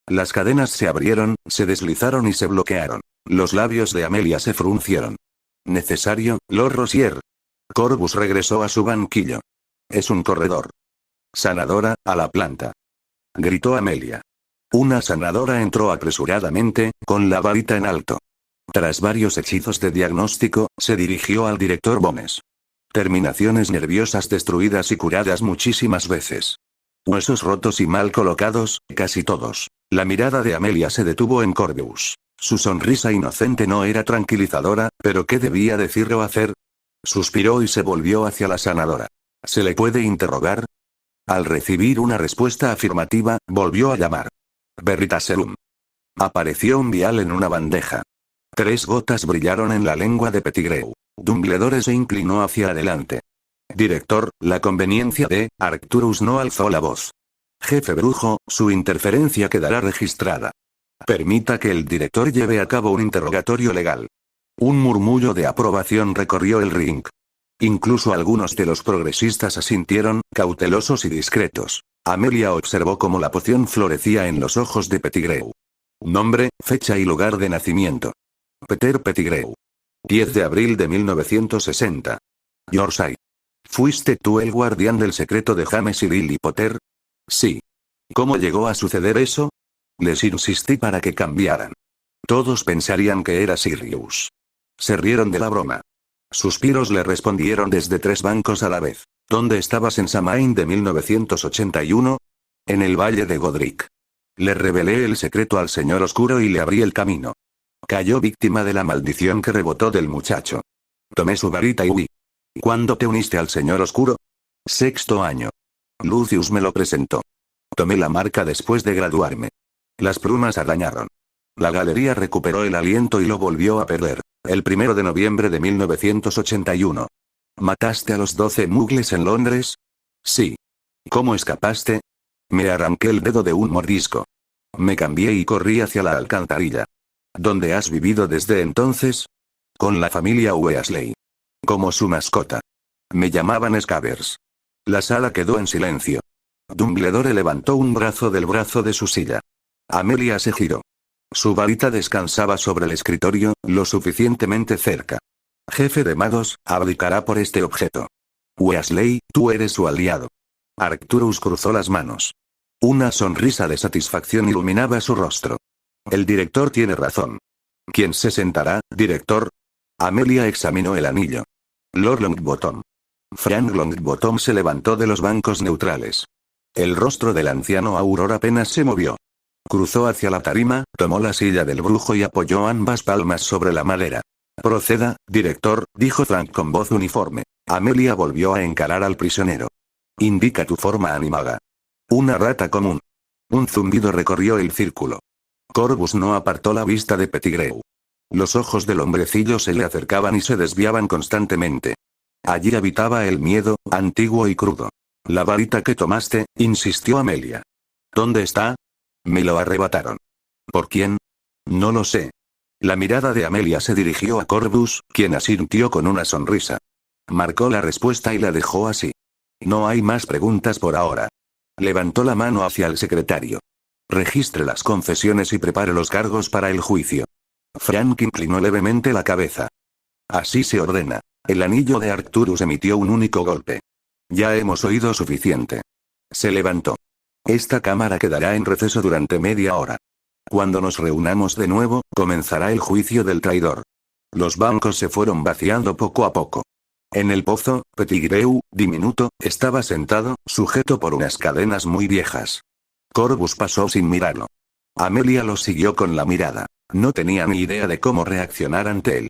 Las cadenas se abrieron, se deslizaron y se bloquearon. Los labios de Amelia se fruncieron. ¿Necesario, Lord Rosier? Corvus regresó a su banquillo. Es un corredor. Sanadora, a la planta. Gritó Amelia. Una sanadora entró apresuradamente, con la varita en alto. Tras varios hechizos de diagnóstico, se dirigió al director Bones. Terminaciones nerviosas destruidas y curadas muchísimas veces. Huesos rotos y mal colocados, casi todos. La mirada de Amelia se detuvo en Corvus. Su sonrisa inocente no era tranquilizadora, pero ¿qué debía decir o hacer? Suspiró y se volvió hacia la sanadora. ¿Se le puede interrogar? Al recibir una respuesta afirmativa, volvió a llamar. Veritaserum. Apareció un vial en una bandeja. 3 gotas brillaron en la lengua de Pettigrew. Dumbledore se inclinó hacia adelante. Director, la conveniencia de, Arcturus no alzó la voz. Jefe brujo, su interferencia quedará registrada. Permita que el director lleve a cabo un interrogatorio legal. Un murmullo de aprobación recorrió el ring. Incluso algunos de los progresistas asintieron, cautelosos y discretos. Amelia observó cómo la poción florecía en los ojos de Pettigrew. Nombre, fecha y lugar de nacimiento. Peter Pettigrew. 10 de abril de 1960. Yorkshire. ¿Fuiste tú el guardián del secreto de James y Lily Potter? Sí. ¿Cómo llegó a suceder eso? Les insistí para que cambiaran. Todos pensarían que era Sirius. Se rieron de la broma. Suspiros le respondieron desde 3 bancos a la vez. ¿Dónde estabas en Samain de 1981? En el Valle de Godric. Le revelé el secreto al Señor Oscuro y le abrí el camino. Cayó víctima de la maldición que rebotó del muchacho. Tomé su varita y huí. ¿Cuándo te uniste al Señor Oscuro? 6º año. Lucius me lo presentó. Tomé la marca después de graduarme. Las plumas arañaron. La galería recuperó el aliento y lo volvió a perder. El 1 de noviembre de 1981. ¿Mataste a los 12 mugles en Londres? Sí. ¿Cómo escapaste? Me arranqué el dedo de un mordisco. Me cambié y corrí hacia la alcantarilla. ¿Dónde has vivido desde entonces? Con la familia Weasley. Como su mascota. Me llamaban Scabbers. La sala quedó en silencio. Dumbledore levantó un brazo del brazo de su silla. Amelia se giró. Su varita descansaba sobre el escritorio, lo suficientemente cerca. Jefe de magos, abdicará por este objeto. Weasley, tú eres su aliado. Arcturus cruzó las manos. Una sonrisa de satisfacción iluminaba su rostro. El director tiene razón. ¿Quién se sentará, director? Amelia examinó el anillo. Lord Longbottom. Frank Longbottom se levantó de los bancos neutrales. El rostro del anciano Auror apenas se movió. Cruzó hacia la tarima, tomó la silla del brujo y apoyó ambas palmas sobre la madera. Proceda, director, dijo Frank con voz uniforme. Amelia volvió a encarar al prisionero. Indica tu forma animada. Una rata común. Un zumbido recorrió el círculo. Corvus no apartó la vista de Pettigrew. Los ojos del hombrecillo se le acercaban y se desviaban constantemente. Allí habitaba el miedo, antiguo y crudo. La varita que tomaste, insistió Amelia. ¿Dónde está? Me lo arrebataron. ¿Por quién? No lo sé. La mirada de Amelia se dirigió a Corvus, quien asintió con una sonrisa. Marcó la respuesta y la dejó así. No hay más preguntas por ahora. Levantó la mano hacia el secretario. Registre las confesiones y prepare los cargos para el juicio. Frank inclinó levemente la cabeza. Así se ordena. El anillo de Arcturus emitió un único golpe. Ya hemos oído suficiente. Se levantó. Esta cámara quedará en receso durante media hora. Cuando nos reunamos de nuevo, comenzará el juicio del traidor. Los bancos se fueron vaciando poco a poco. En el pozo, Pettigrew, diminuto, estaba sentado, sujeto por unas cadenas muy viejas. Corvus pasó sin mirarlo. Amelia lo siguió con la mirada. No tenía ni idea de cómo reaccionar ante él.